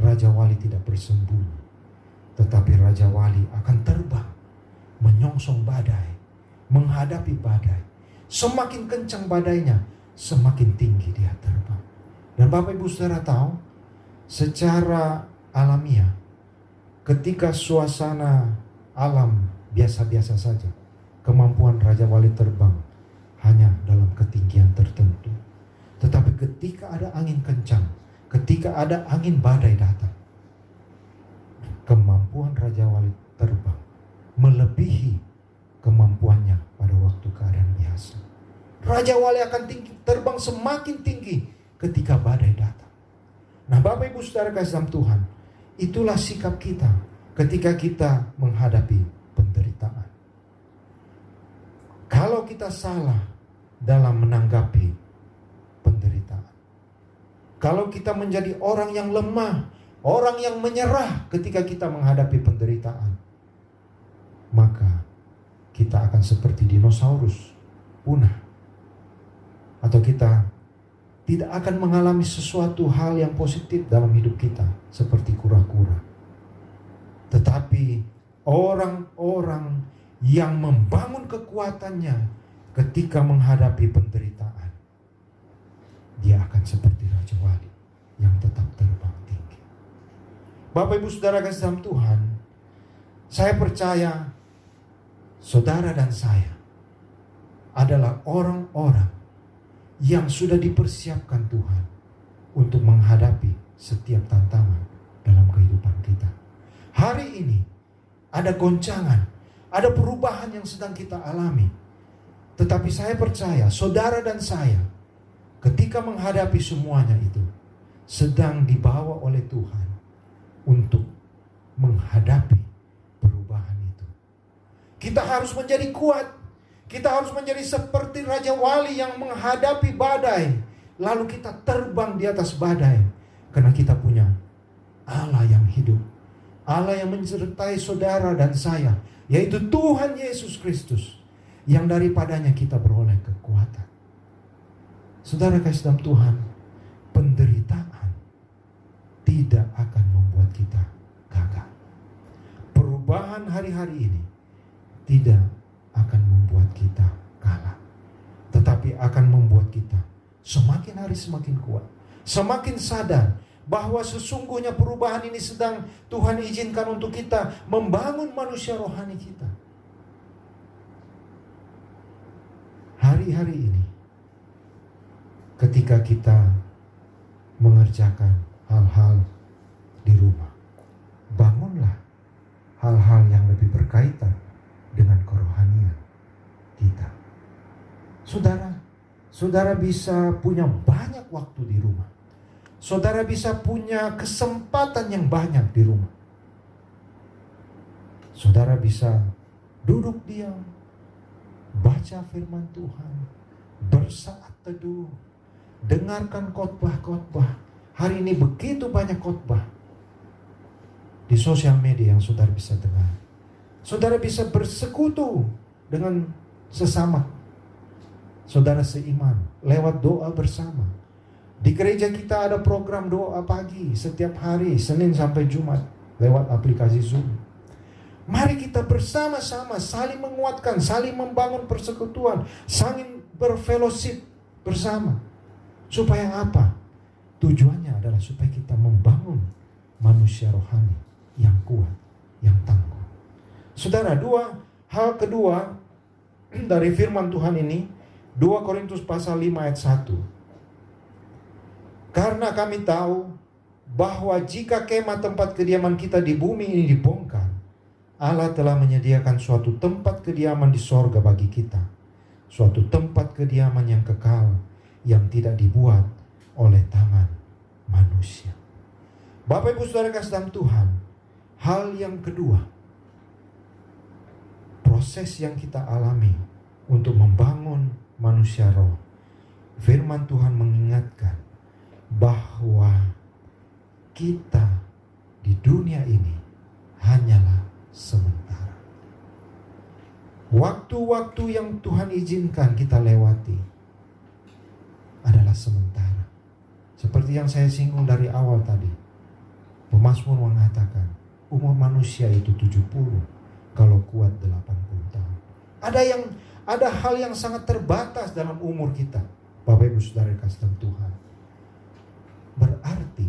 Raja Wali tidak bersembunyi, tetapi Raja Wali akan terbang, menyongsong badai, menghadapi badai. Semakin kencang badainya, semakin tinggi dia terbang. Dan Bapak Ibu Saudara tahu, secara alamiah, ketika suasana alam biasa-biasa saja, kemampuan Raja Wali terbang hanya dalam ketinggian tertentu. Tetapi ketika ada angin kencang, ketika ada angin badai datang, kemampuan Raja Wali terbang melebihi kemampuannya pada waktu keadaan biasa. Raja Wali akan terbang semakin tinggi ketika badai datang. Nah, Bapak Ibu Saudara kasih dalam Tuhan, itulah sikap kita ketika kita menghadapi penderitaan. Kalau kita salah dalam menanggapi penderitaan, kalau kita menjadi orang yang lemah, orang yang menyerah ketika kita menghadapi penderitaan, maka kita akan seperti dinosaurus, punah. Atau kita tidak akan mengalami sesuatu hal yang positif dalam hidup kita seperti kura-kura. Tetapi orang-orang yang membangun kekuatannya ketika menghadapi penderitaan, dia akan seperti Raja Wali yang tetap terbang tinggi. Bapak Ibu Saudara kasih dalam Tuhan, saya percaya saudara dan saya adalah orang-orang yang sudah dipersiapkan Tuhan untuk menghadapi setiap tantangan dalam kehidupan kita. Hari ini ada goncangan, ada perubahan yang sedang kita alami. Tetapi saya percaya saudara dan saya ketika menghadapi semuanya itu sedang dibawa oleh Tuhan untuk menghadapi perubahan itu. Kita harus menjadi kuat. Kita harus menjadi seperti Raja Wali yang menghadapi badai, lalu kita terbang di atas badai. Karena kita punya Allah yang hidup, Allah yang menyertai saudara dan saya, yaitu Tuhan Yesus Kristus, yang daripadanya kita beroleh kekuatan. Saudara kasih dalam Tuhan, penderitaan tidak akan membuat kita gagal. Perubahan hari-hari ini tidak akan membuat kita kalah, tetapi akan membuat kita semakin hari semakin kuat, semakin sadar bahwa sesungguhnya perubahan ini sedang Tuhan izinkan untuk kita membangun manusia rohani kita. Hari-hari ini ketika kita mengerjakan hal-hal di rumah, bangunlah hal-hal yang lebih berkaitan dengan kerohanian kita. Saudara bisa punya banyak waktu di rumah. Saudara bisa punya kesempatan yang banyak di rumah. Saudara bisa duduk diam, baca firman Tuhan, bersaat teduh, dengarkan khotbah-khotbah. Hari ini begitu banyak khotbah di sosial media yang saudara bisa dengar. Saudara bisa bersekutu dengan sesama saudara seiman lewat doa bersama. Di gereja kita ada program doa pagi setiap hari, Senin sampai Jumat lewat aplikasi Zoom. Mari kita bersama-sama saling menguatkan, saling membangun persekutuan, saling berfellowship bersama. Supaya apa? Tujuannya adalah supaya kita membangun manusia rohani yang kuat, yang tangguh. Saudara, hal kedua dari firman Tuhan ini, 2 Korintus pasal 5 ayat 1. Karena kami tahu bahwa jika kemah tempat kediaman kita di bumi ini dibongkar, Allah telah menyediakan suatu tempat kediaman di sorga bagi kita. Suatu tempat kediaman yang kekal, yang tidak dibuat oleh tangan manusia. Bapak Ibu Saudara kasih dalam Tuhan, hal yang kedua, proses yang kita alami untuk membangun manusia roh. Firman Tuhan mengingatkan bahwa kita di dunia ini hanyalah sementara. Waktu-waktu yang Tuhan izinkan kita lewati adalah sementara. Seperti yang saya singgung dari awal tadi. Pemazmur mengatakan umur manusia itu 70, kalau kuat 80 tahun. Ada hal yang sangat terbatas dalam umur kita. Bapak Ibu Saudara kasih dalam Tuhan. Berarti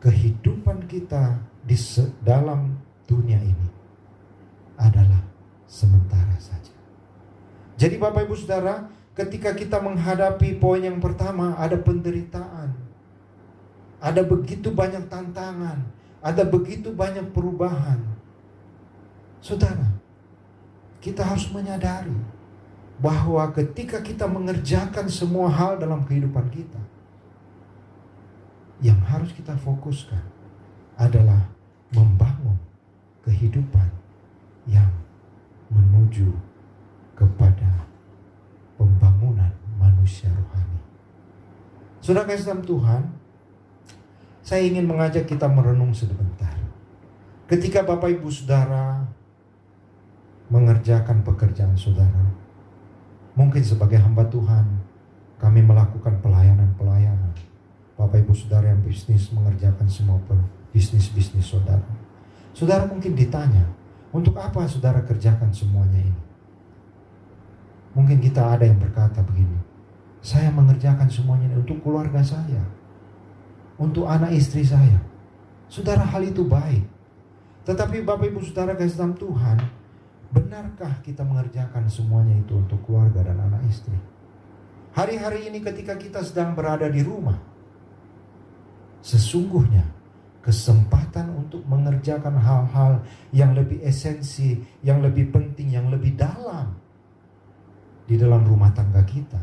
kehidupan kita di dalam dunia ini adalah sementara saja. Jadi Bapak Ibu Saudara, ketika kita menghadapi poin yang pertama, ada penderitaan, ada begitu banyak tantangan, ada begitu banyak perubahan. Saudara, kita harus menyadari bahwa ketika kita mengerjakan semua hal dalam kehidupan kita, yang harus kita fokuskan adalah membangun kehidupan yang menuju kepada pembangunan manusia rohani. Saudara kasih dalam Tuhan, saya ingin mengajak kita merenung sebentar. Ketika Bapak Ibu Saudara mengerjakan pekerjaan saudara, mungkin sebagai hamba Tuhan, kami melakukan pelayanan-pelayanan. Bapak Ibu Saudara yang bisnis mengerjakan semua bisnis-bisnis saudara. Saudara mungkin ditanya, untuk apa saudara kerjakan semuanya ini? Mungkin kita ada yang berkata begini, saya mengerjakan semuanya ini untuk keluarga saya, untuk anak istri saya. Saudara, hal itu baik. Tetapi Bapak Ibu Saudara kasih dalam Tuhan, benarkah kita mengerjakan semuanya itu untuk keluarga dan anak istri? Hari-hari ini ketika kita sedang berada di rumah, sesungguhnya kesempatan untuk mengerjakan hal-hal yang lebih esensi, yang lebih penting, yang lebih dalam di dalam rumah tangga kita,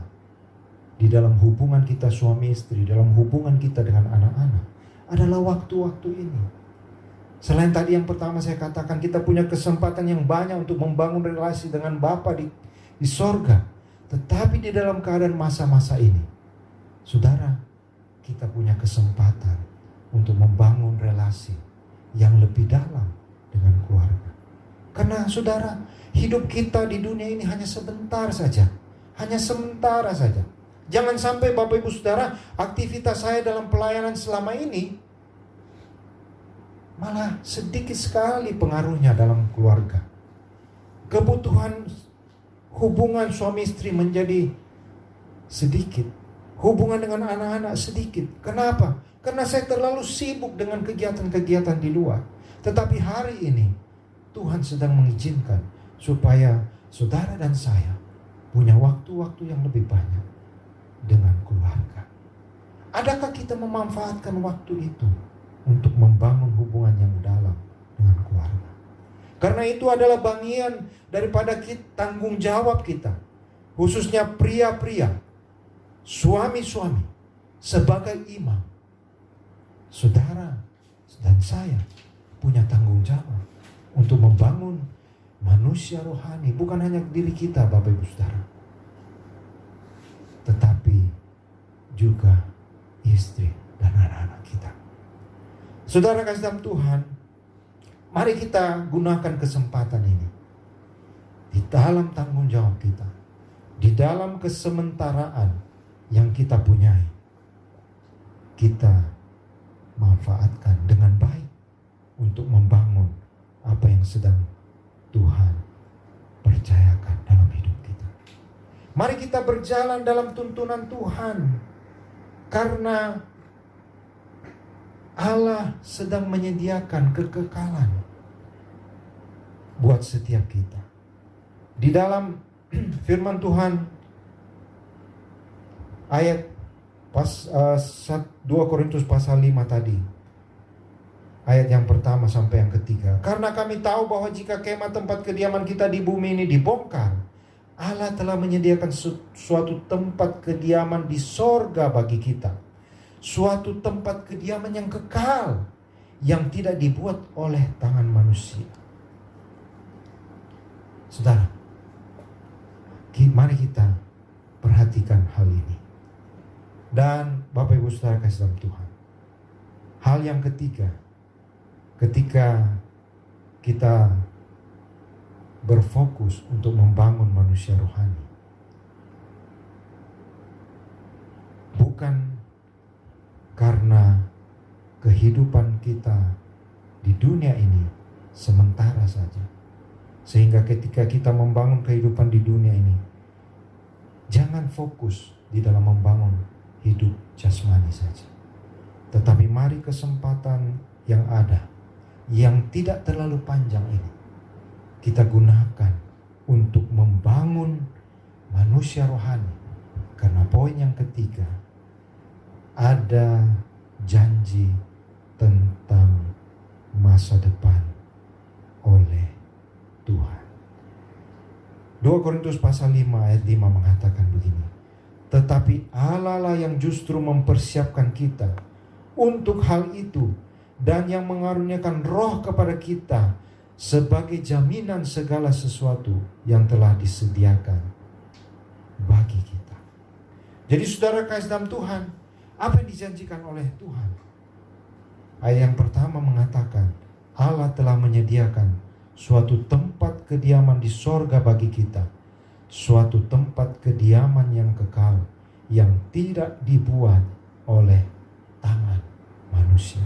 di dalam hubungan kita suami istri, dalam hubungan kita dengan anak-anak, adalah waktu-waktu ini. Selain tadi yang pertama saya katakan, kita punya kesempatan yang banyak untuk membangun relasi dengan Bapa di sorga. Tetapi di dalam keadaan masa-masa ini, saudara, kita punya kesempatan untuk membangun relasi yang lebih dalam dengan keluarga. Karena saudara, hidup kita di dunia ini hanya sebentar saja. Hanya sementara saja. Jangan sampai Bapak Ibu Saudara, aktivitas saya dalam pelayanan selama ini malah sedikit sekali pengaruhnya dalam keluarga. Kebutuhan hubungan suami istri menjadi sedikit. Hubungan dengan anak-anak sedikit. Kenapa? Karena saya terlalu sibuk dengan kegiatan-kegiatan di luar. Tetapi hari ini Tuhan sedang mengizinkan supaya saudara dan saya punya waktu-waktu yang lebih banyak dengan keluarga. Adakah kita memanfaatkan waktu itu untuk membangun hubungan yang dalam dengan keluarga? Karena itu adalah bagian daripada tanggung jawab kita, khususnya pria-pria, suami-suami, sebagai imam. Saudara dan saya punya tanggung jawab untuk membangun manusia rohani, bukan hanya diri kita Bapak Ibu Saudara, tetapi juga istri dan anak-anak kita. Saudara kasih dalam Tuhan, mari kita gunakan kesempatan ini di dalam tanggung jawab kita, di dalam kesementaraan yang kita punyai. Kita manfaatkan dengan baik untuk membangun apa yang sedang Tuhan percayakan dalam hidup kita. Mari kita berjalan dalam tuntunan Tuhan, karena Allah sedang menyediakan kekekalan buat setiap kita. Di dalam firman Tuhan ayat 2 Korintus pasal 5 tadi, ayat yang pertama sampai yang ketiga. Karena kami tahu bahwa jika kemah tempat kediaman kita di bumi ini dibongkar, Allah telah menyediakan suatu tempat kediaman di sorga bagi kita. Suatu tempat kediaman yang kekal, yang tidak dibuat oleh tangan manusia. Saudara, mari kita perhatikan hal ini. Dan Bapak Ibu Saudara kasih dalam Tuhan, hal yang ketiga, ketika kita berfokus untuk membangun manusia rohani, bukan karena kehidupan kita di dunia ini sementara saja, sehingga ketika kita membangun kehidupan di dunia ini, jangan fokus di dalam membangun hidup jasmani saja, tetapi mari kesempatan yang ada, yang tidak terlalu panjang ini, kita gunakan untuk membangun manusia rohani. Karena poin yang ketiga, ada janji tentang masa depan oleh Tuhan. 2 Korintus pasal 5 ayat 5 mengatakan begini, tetapi Allah lah yang justru mempersiapkan kita untuk hal itu, dan yang mengaruniakan roh kepada kita sebagai jaminan segala sesuatu yang telah disediakan bagi kita. Jadi saudara kasih dalam Tuhan, apa yang dijanjikan oleh Tuhan? Ayat yang pertama mengatakan, Allah telah menyediakan suatu tempat kediaman di sorga bagi kita. Suatu tempat kediaman yang kekal, yang tidak dibuat oleh tangan manusia.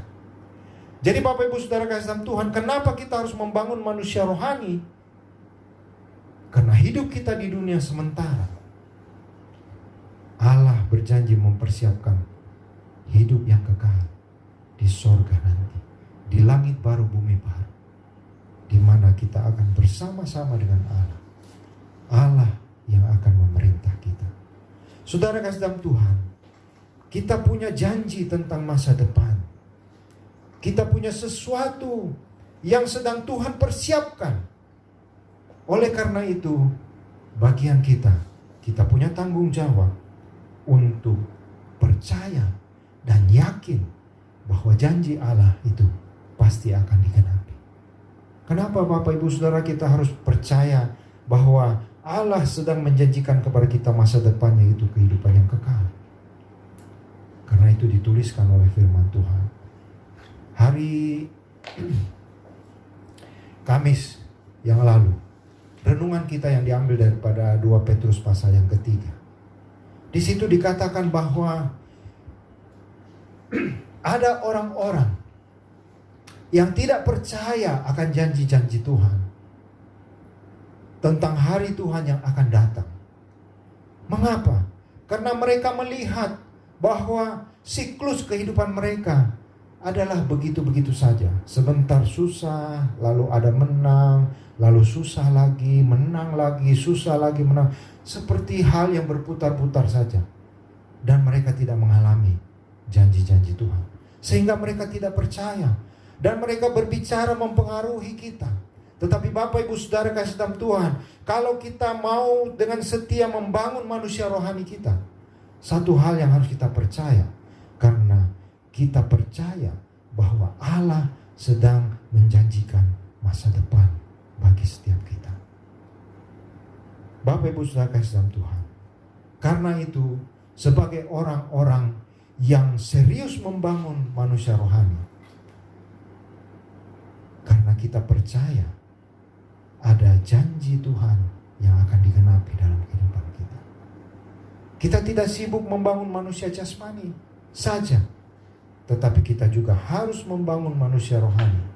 Jadi Bapak Ibu Saudara kasih dalam Tuhan, kenapa kita harus membangun manusia rohani? Karena hidup kita di dunia sementara. Allah berjanji mempersiapkan hidup yang kekal di sorga nanti, di langit baru bumi baru, di mana kita akan bersama-sama dengan Allah. Allah yang akan memerintah kita. Saudara kasih dalam Tuhan, kita punya janji tentang masa depan. Kita punya sesuatu yang sedang Tuhan persiapkan. Oleh karena itu, bagian kita punya tanggung jawab untuk percaya dan yakin bahwa janji Allah itu pasti akan digenapi. Kenapa Bapak Ibu Saudara kita harus percaya bahwa Allah sedang menjanjikan kepada kita masa depan, yaitu kehidupan yang kekal? Karena itu dituliskan oleh firman Tuhan. Hari Kamis yang lalu, renungan kita yang diambil daripada 2 Petrus pasal yang ketiga. Di situ dikatakan bahwa ada orang-orang yang tidak percaya akan janji-janji Tuhan, tentang hari Tuhan yang akan datang. Mengapa? Karena mereka melihat bahwa siklus kehidupan mereka adalah begitu-begitu saja. Sebentar susah, lalu ada menang, lalu susah lagi, menang lagi, susah lagi, menang. Seperti hal yang berputar-putar saja. Dan mereka tidak mengalami janji-janji Tuhan, sehingga mereka tidak percaya. Dan mereka berbicara mempengaruhi kita. Tetapi Bapak Ibu Saudara kasih dalam Tuhan, kalau kita mau dengan setia membangun manusia rohani kita, satu hal yang harus kita percaya, karena kita percaya bahwa Allah sedang menjanjikan masa depan bagi setiap kita. Bapak Ibu Saudara kasih dalam Tuhan, karena itu sebagai orang-orang yang serius membangun manusia rohani, karena kita percaya ada janji Tuhan yang akan digenapi dalam kehidupan kita. Kita tidak sibuk membangun manusia jasmani saja, tetapi kita juga harus membangun manusia rohani.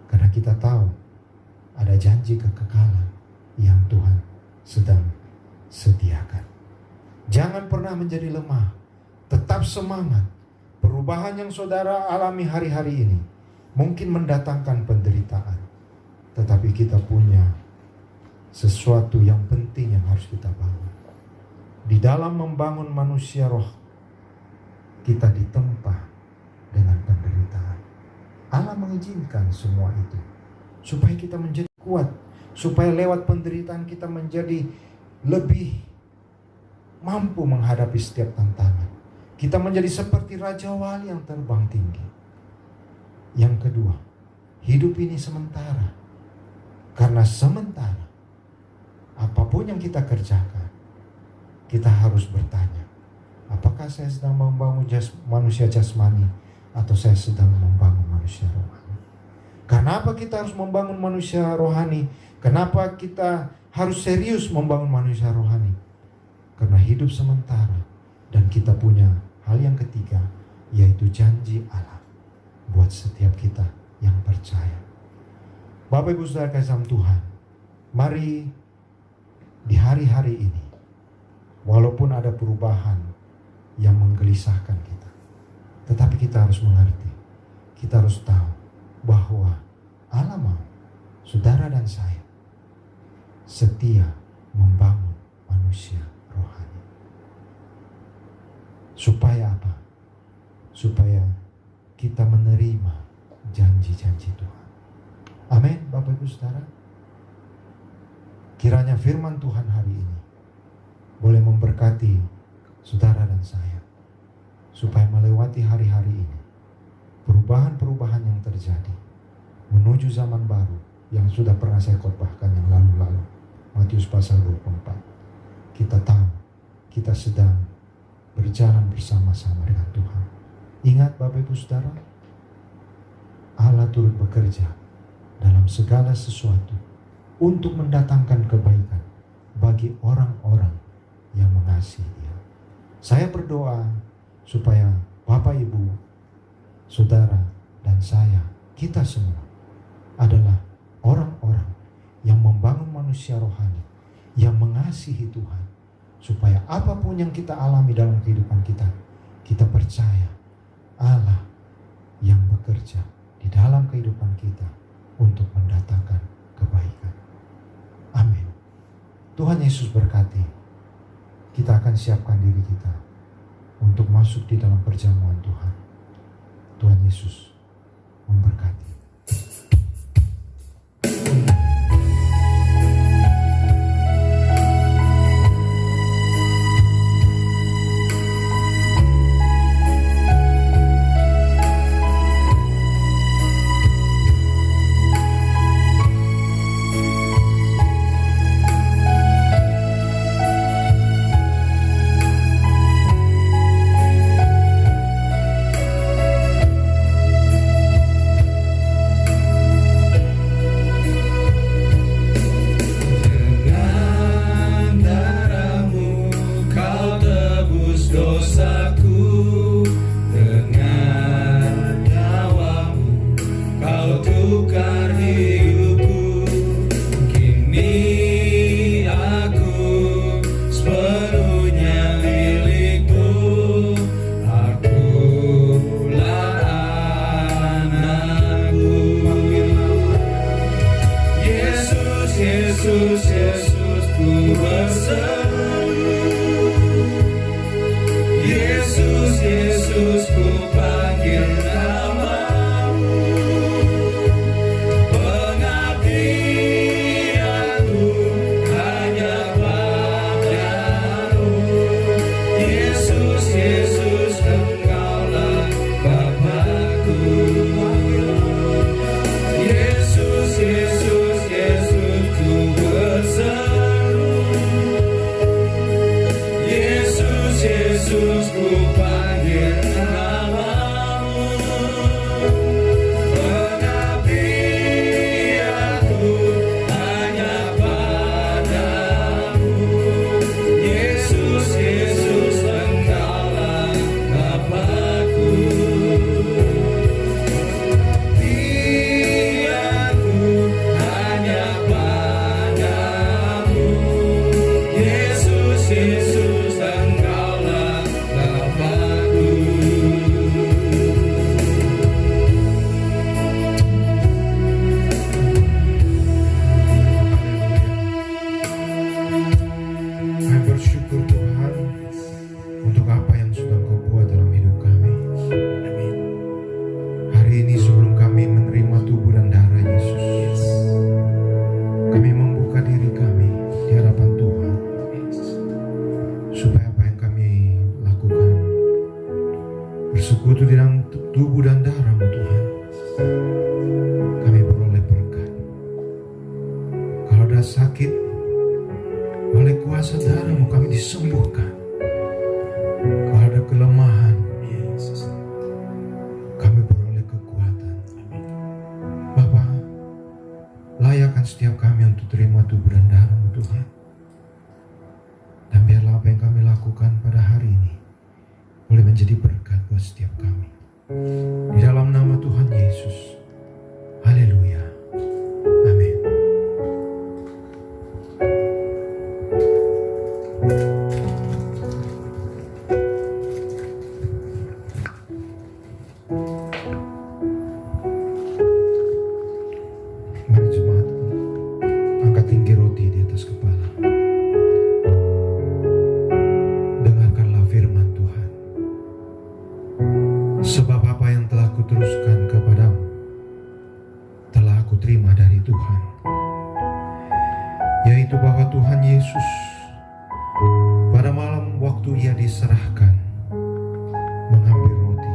Karena kita tahu ada janji kekekalan yang Tuhan sedang sediakan. Jangan pernah menjadi lemah, tetap semangat. Perubahan yang saudara alami hari-hari ini mungkin mendatangkan penderitaan, tetapi kita punya sesuatu yang penting yang harus kita bangun. Di dalam membangun manusia roh, kita ditempa dengan penderitaan. Allah mengizinkan semua itu supaya kita menjadi kuat, supaya lewat penderitaan kita menjadi lebih mampu menghadapi setiap tantangan. Kita menjadi seperti Raja Wali yang terbang tinggi. Yang kedua, hidup ini sementara. Karena sementara, apapun yang kita kerjakan, kita harus bertanya, apakah saya sedang membangun manusia jasmani atau saya sedang membangun manusia rohani? Kenapa kita harus membangun manusia rohani? Kenapa kita harus serius membangun manusia rohani? Karena hidup sementara dan kita punya hal yang ketiga, yaitu janji Allah buat setiap kita yang percaya. Bapak Ibu Saudara kasih Tuhan, mari di hari-hari ini, walaupun ada perubahan yang menggelisahkan kita, tetapi kita harus mengerti, kita harus tahu bahwa Allah mau saudara dan saya setia membangun manusia rohani. Supaya apa? Supaya kita menerima janji-janji Tuhan. Amin, Bapak Ibu Saudara. Kiranya firman Tuhan hari ini boleh memberkati saudara dan saya, supaya melewati hari-hari ini, perubahan-perubahan yang terjadi menuju zaman baru yang sudah pernah saya khotbahkan yang lalu-lalu, Matius pasal 24. Kita tahu kita sedang berjalan bersama-sama dengan Tuhan. Ingat Bapak Ibu Saudara, Allah turut bekerja dalam segala sesuatu untuk mendatangkan kebaikan bagi orang-orang yang mengasihi Dia. Saya berdoa supaya Bapak Ibu, saudara dan saya, kita semua adalah orang-orang yang membangun manusia rohani, yang mengasihi Tuhan, supaya apapun yang kita alami dalam kehidupan kita, kita percaya Allah yang bekerja di dalam kehidupan kita untuk mendatangkan kebaikan. Amin. Tuhan Yesus berkati. Kita akan siapkan diri kita untuk masuk di dalam perjamuan Tuhan. Tuhan Yesus memberkati. Hanya bersekutu di dalam tubuh dan darah-Mu Tuhan, kami beroleh berkat. Kalau ada sakit, oleh kuasa darah-Mu kami disembuhkan. Kalau ada kelemahan, kami beroleh kekuatan. Bapa, layakkan setiap kami untuk terima tubuh dan darah-Mu Tuhan. Dan biarlah apa yang kami lakukan pada hari ini boleh menjadi berkat buat setiap kami. Di dalam nama Tuhan Yesus. Haleluya. Amin. Mari jemaat, angkat tinggi roti di atas kepala. Dengarkanlah firman Tuhan. Sebab apa yang telah kuteruskan kepadamu telah aku terima dari Tuhan, yaitu bahwa Tuhan Yesus pada malam waktu Ia diserahkan mengambil roti,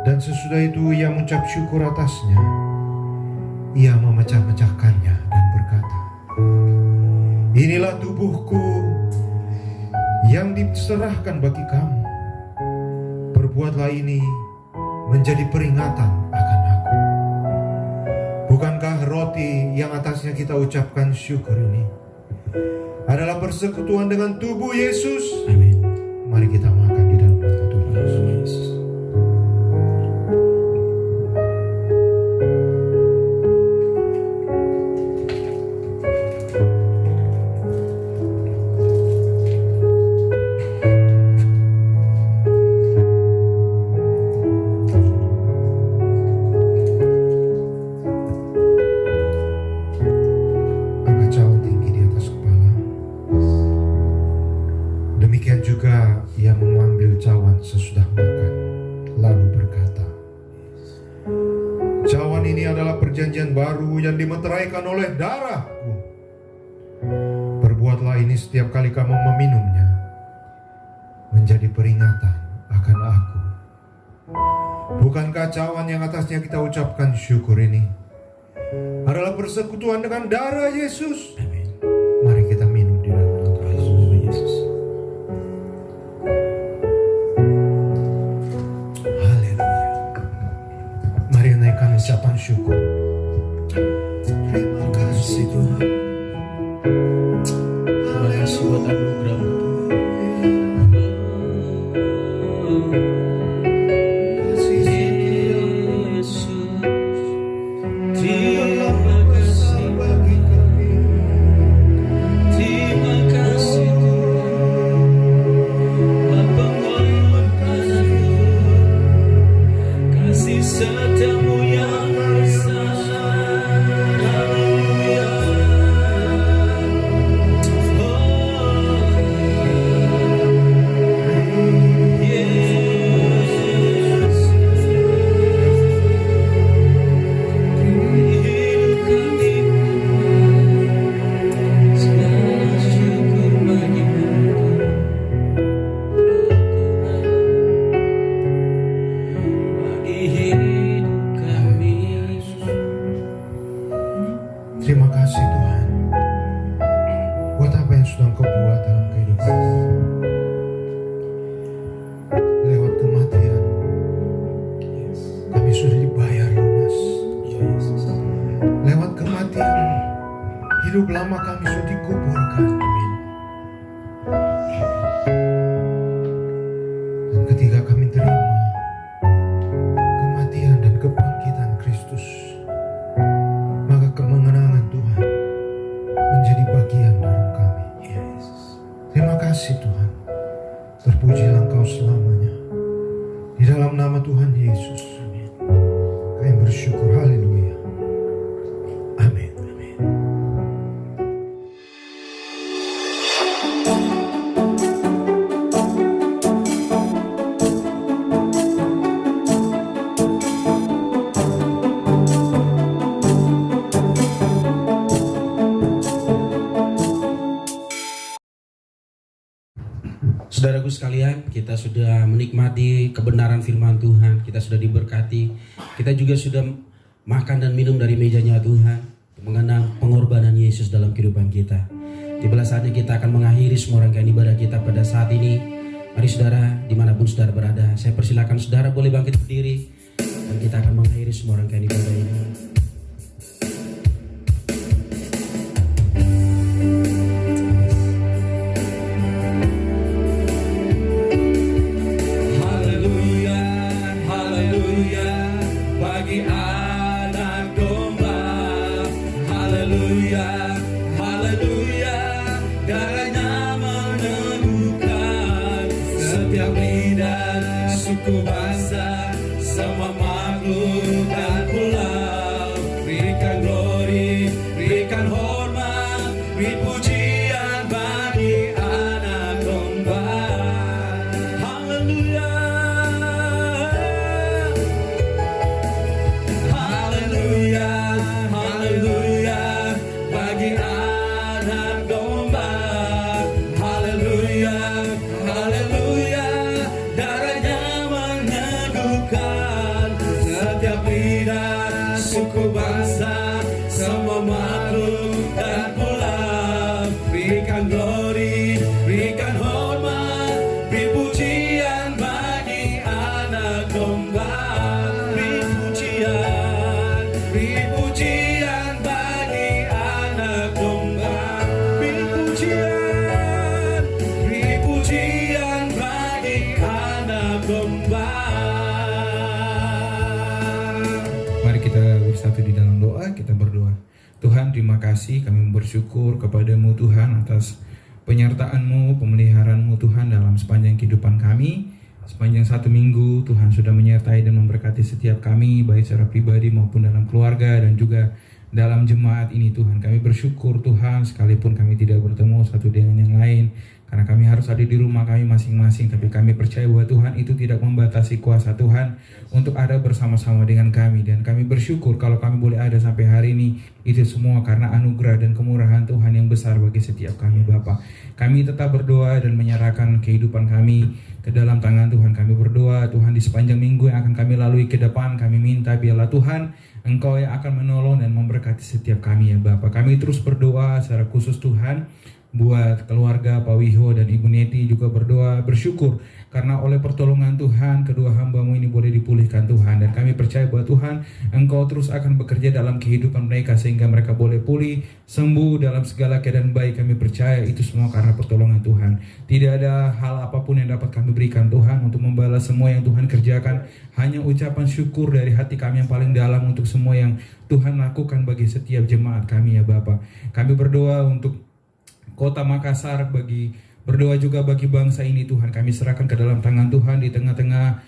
dan sesudah itu Ia mengucap syukur atasnya. Ia memecah-mecahkannya dan berkata, "Inilah tubuhku yang diserahkan bagi kamu. Perbuatlah ini menjadi peringatan akan aku." Bukankah roti yang atasnya kita ucapkan syukur ini adalah persekutuan dengan tubuh Yesus? Amin. Mari kita makan di dalam nama Tuhan Yesus. Angkat cawan tinggi di atas kepala. Demikian juga Ia mengambil cawan sesudah makan, lalu berkata, "Cawan ini adalah perjanjian baru yang dimeteraikan oleh darahku. Perbuatlah ini setiap kali kamu meminumnya, menjadi peringatan akan aku." Bukankah cawan yang atasnya kita ucapkan syukur ini adalah persekutuan dengan darah Yesus? Amin. Mari kita minum di dalam nama Tuhan Yesus. Haleluya. Mari naikkan ucapan syukur. Terima kasih Tuhan. Terima kasih buat anugerah-Mu. Kasih Yesus, terima kasih bagi kami. terima kasih Tuhan, penghormatanmu, kasih serta-Mu yang besar. Haleluya. Terima kasih Tuhan buat apa yang sudah Engkau buat dalam kehidupan kami. Lewat kematian kami sudah dibayar lunas. Lewat kematian hidup lama kami sudah dikuburkan. Dan ketika kami terima kematian dan kebangkitan Kristus, maka kemenangan Tuhan menjadi bagian dalam kami. Terima kasih Tuhan. Terpujilah Engkau selamanya. Di dalam nama Tuhan Yesus. Kami bersyukur. Haleluya. Amin. Amin. Saudaraku saudaraku sekalian, kita sudah menikmati kebenaran firman Tuhan, kita sudah diberkati, kita juga sudah makan dan minum dari mejanya Tuhan, mengenang pengorbanan Yesus dalam kehidupan kita. Tibalah saatnya kita akan mengakhiri semua rangkaian ibadah kita pada saat ini. Mari saudara, dimanapun saudara berada, saya persilakan saudara boleh bangkit berdiri, dan kita akan mengakhiri semua rangkaian ibadah ini. Suku bangsa, semua makhluk dan pulau, berikan glori, berikan hormat, beri pujian bagi anak domba. Haleluya, haleluya, haleluya, bagi anak domba. Haleluya, haleluya, setiap lidah, suku bangsa, semua makhluk dan pulau, berikan glori, berikan hormat, beri pujian bagi anak domba. Beri pujian bagi anak domba. Beri pujian bagi anak domba. Mari kita bersatu di dalam doa, kita berdoa. Tuhan, terima kasih, kami bersyukur kepadamu Tuhan atas penyertaan-Mu, pemeliharaanmu Tuhan dalam sepanjang kehidupan kami. Sepanjang 1 minggu Tuhan sudah menyertai dan memberkati setiap kami, baik secara pribadi maupun dalam keluarga dan juga dalam jemaat ini Tuhan. Kami bersyukur Tuhan, sekalipun kami tidak bertemu satu dengan yang lain, karena kami harus ada di rumah kami masing-masing, tapi kami percaya bahwa Tuhan itu tidak membatasi kuasa Tuhan untuk ada bersama-sama dengan kami. Dan kami bersyukur kalau kami boleh ada sampai hari ini, itu semua karena anugerah dan kemurahan Tuhan yang besar bagi setiap kami Bapa. Kami tetap berdoa dan menyerahkan kehidupan kami ke dalam tangan Tuhan. Kami berdoa Tuhan di sepanjang minggu yang akan kami lalui ke depan, kami minta biarlah Tuhan Engkau yang akan menolong dan memberkati setiap kami ya Bapa. Kami terus berdoa secara khusus Tuhan buat keluarga Pak Wiho dan Ibu Neti, juga berdoa bersyukur karena oleh pertolongan Tuhan kedua hamba-Mu ini boleh dipulihkan Tuhan. Dan kami percaya bahwa Tuhan Engkau terus akan bekerja dalam kehidupan mereka sehingga mereka boleh pulih, sembuh dalam segala keadaan baik. Kami percaya itu semua karena pertolongan Tuhan. Tidak ada hal apapun yang dapat kami berikan Tuhan untuk membalas semua yang Tuhan kerjakan. Hanya ucapan syukur dari hati kami yang paling dalam untuk semua yang Tuhan lakukan bagi setiap jemaat kami ya Bapa. Kami berdoa untuk Kota Makassar, berdoa juga bagi bangsa ini Tuhan. Kami serahkan ke dalam tangan Tuhan di tengah-tengah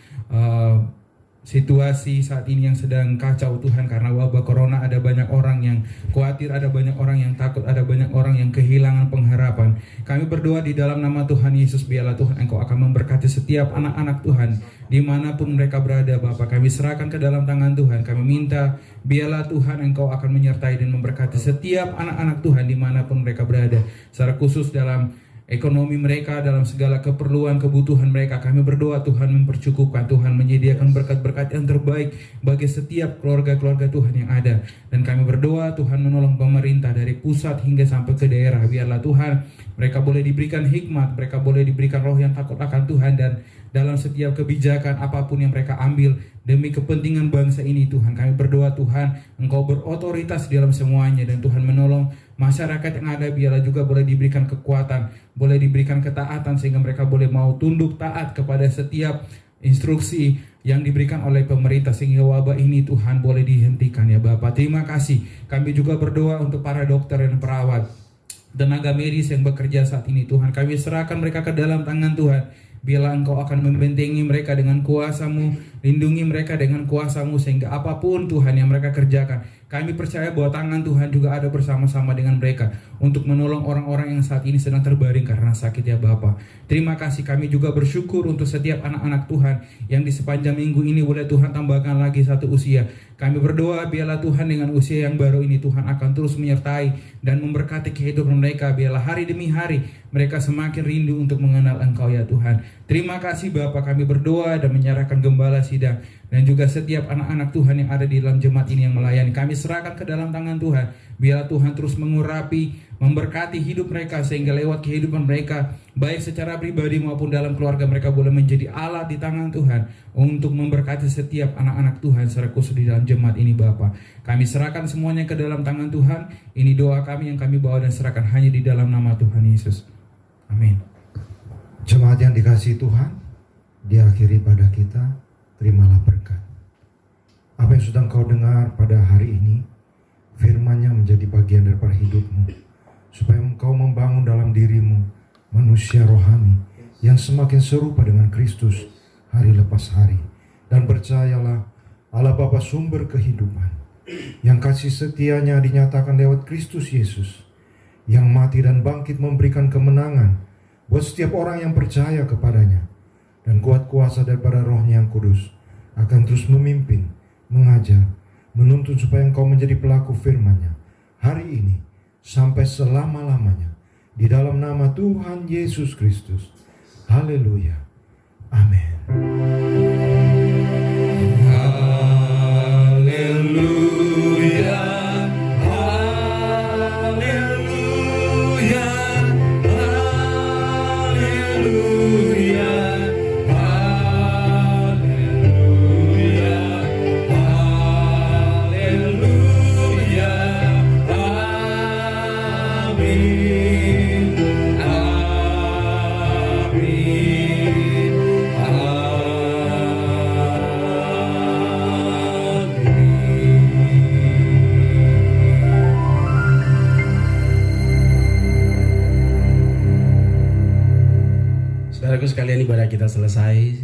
situasi saat ini yang sedang kacau Tuhan karena wabah corona. Ada banyak orang yang khawatir, ada banyak orang yang takut, ada banyak orang yang kehilangan pengharapan. Kami berdoa di dalam nama Tuhan Yesus, biarlah Tuhan Engkau akan memberkati setiap anak-anak Tuhan dimanapun mereka berada Bapa. Kami serahkan ke dalam tangan Tuhan. Kami minta biarlah Tuhan Engkau akan menyertai dan memberkati setiap anak-anak Tuhan dimanapun mereka berada, secara khusus dalam ekonomi mereka, dalam segala keperluan, kebutuhan mereka. Kami berdoa Tuhan mempercukupkan, Tuhan menyediakan berkat-berkat yang terbaik bagi setiap keluarga-keluarga Tuhan yang ada. Dan kami berdoa Tuhan menolong pemerintah dari pusat hingga sampai ke daerah. Biarlah Tuhan mereka boleh diberikan hikmat, mereka boleh diberikan roh yang takut akan Tuhan, dan dalam setiap kebijakan apapun yang mereka ambil demi kepentingan bangsa ini Tuhan. Kami berdoa Tuhan Engkau berotoritas di dalam semuanya, dan Tuhan menolong masyarakat yang ada. Biarlah juga boleh diberikan kekuatan, boleh diberikan ketaatan sehingga mereka boleh mau tunduk taat kepada setiap instruksi yang diberikan oleh pemerintah sehingga wabah ini Tuhan boleh dihentikan ya Bapak. Terima kasih. Kami juga berdoa untuk para dokter dan perawat, tenaga medis yang bekerja saat ini Tuhan. Kami serahkan mereka ke dalam tangan Tuhan. Biarlah Engkau akan membentengi mereka dengan kuasa-Mu, Lindungi mereka dengan kuasa-Mu sehingga apapun Tuhan yang mereka kerjakan, kami percaya bahwa tangan Tuhan juga ada bersama-sama dengan mereka untuk menolong orang-orang yang saat ini sedang terbaring karena sakit ya Bapa. Terima kasih, kami juga bersyukur untuk setiap anak-anak Tuhan yang di sepanjang minggu ini boleh Tuhan tambahkan lagi satu usia. Kami berdoa biarlah Tuhan dengan usia yang baru ini Tuhan akan terus menyertai dan memberkati kehidupan mereka. Biarlah hari demi hari mereka semakin rindu untuk mengenal Engkau ya Tuhan. Terima kasih Bapa, kami berdoa dan menyerahkan gembala sidang dan juga setiap anak-anak Tuhan yang ada di dalam jemaat ini yang melayani. Kami serahkan ke dalam tangan Tuhan. Biarlah Tuhan terus mengurapi, memberkati hidup mereka sehingga lewat kehidupan mereka baik secara pribadi maupun dalam keluarga mereka boleh menjadi alat di tangan Tuhan untuk memberkati setiap anak-anak Tuhan secara khusus di dalam jemaat ini Bapa. Kami serahkan semuanya ke dalam tangan Tuhan. Ini doa kami yang kami bawa dan serahkan hanya di dalam nama Tuhan Yesus. Amin. Jemaat yang dikasihi Tuhan, diakhiri pada kita, terimalah berkat. Apa yang sudah engkau dengar pada hari ini, firman-Nya menjadi bagian daripada hidupmu, supaya engkau membangun dalam dirimu manusia rohani yang semakin serupa dengan Kristus hari lepas hari. Dan percayalah, Allah Bapa sumber kehidupan, yang kasih setianya dinyatakan lewat Kristus Yesus, yang mati dan bangkit memberikan kemenangan buat setiap orang yang percaya kepadanya, dan kuat kuasa daripada Roh-Nya yang kudus akan terus memimpin, mengajar, menuntun supaya engkau menjadi pelaku firman-Nya hari ini sampai selama-lamanya di dalam nama Tuhan Yesus Kristus. Haleluya. Amin. Haleluya. Saudaraku sekalian, ibadah kita selesai.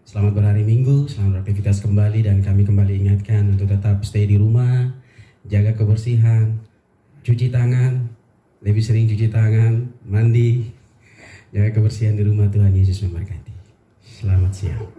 Selamat berhari Minggu, selamat beraktivitas kembali, dan kami kembali ingatkan untuk tetap stay di rumah, jaga kebersihan, cuci tangan, lebih sering cuci tangan, mandi, jaga kebersihan di rumah. Tuhan Yesus memberkati. Selamat siang.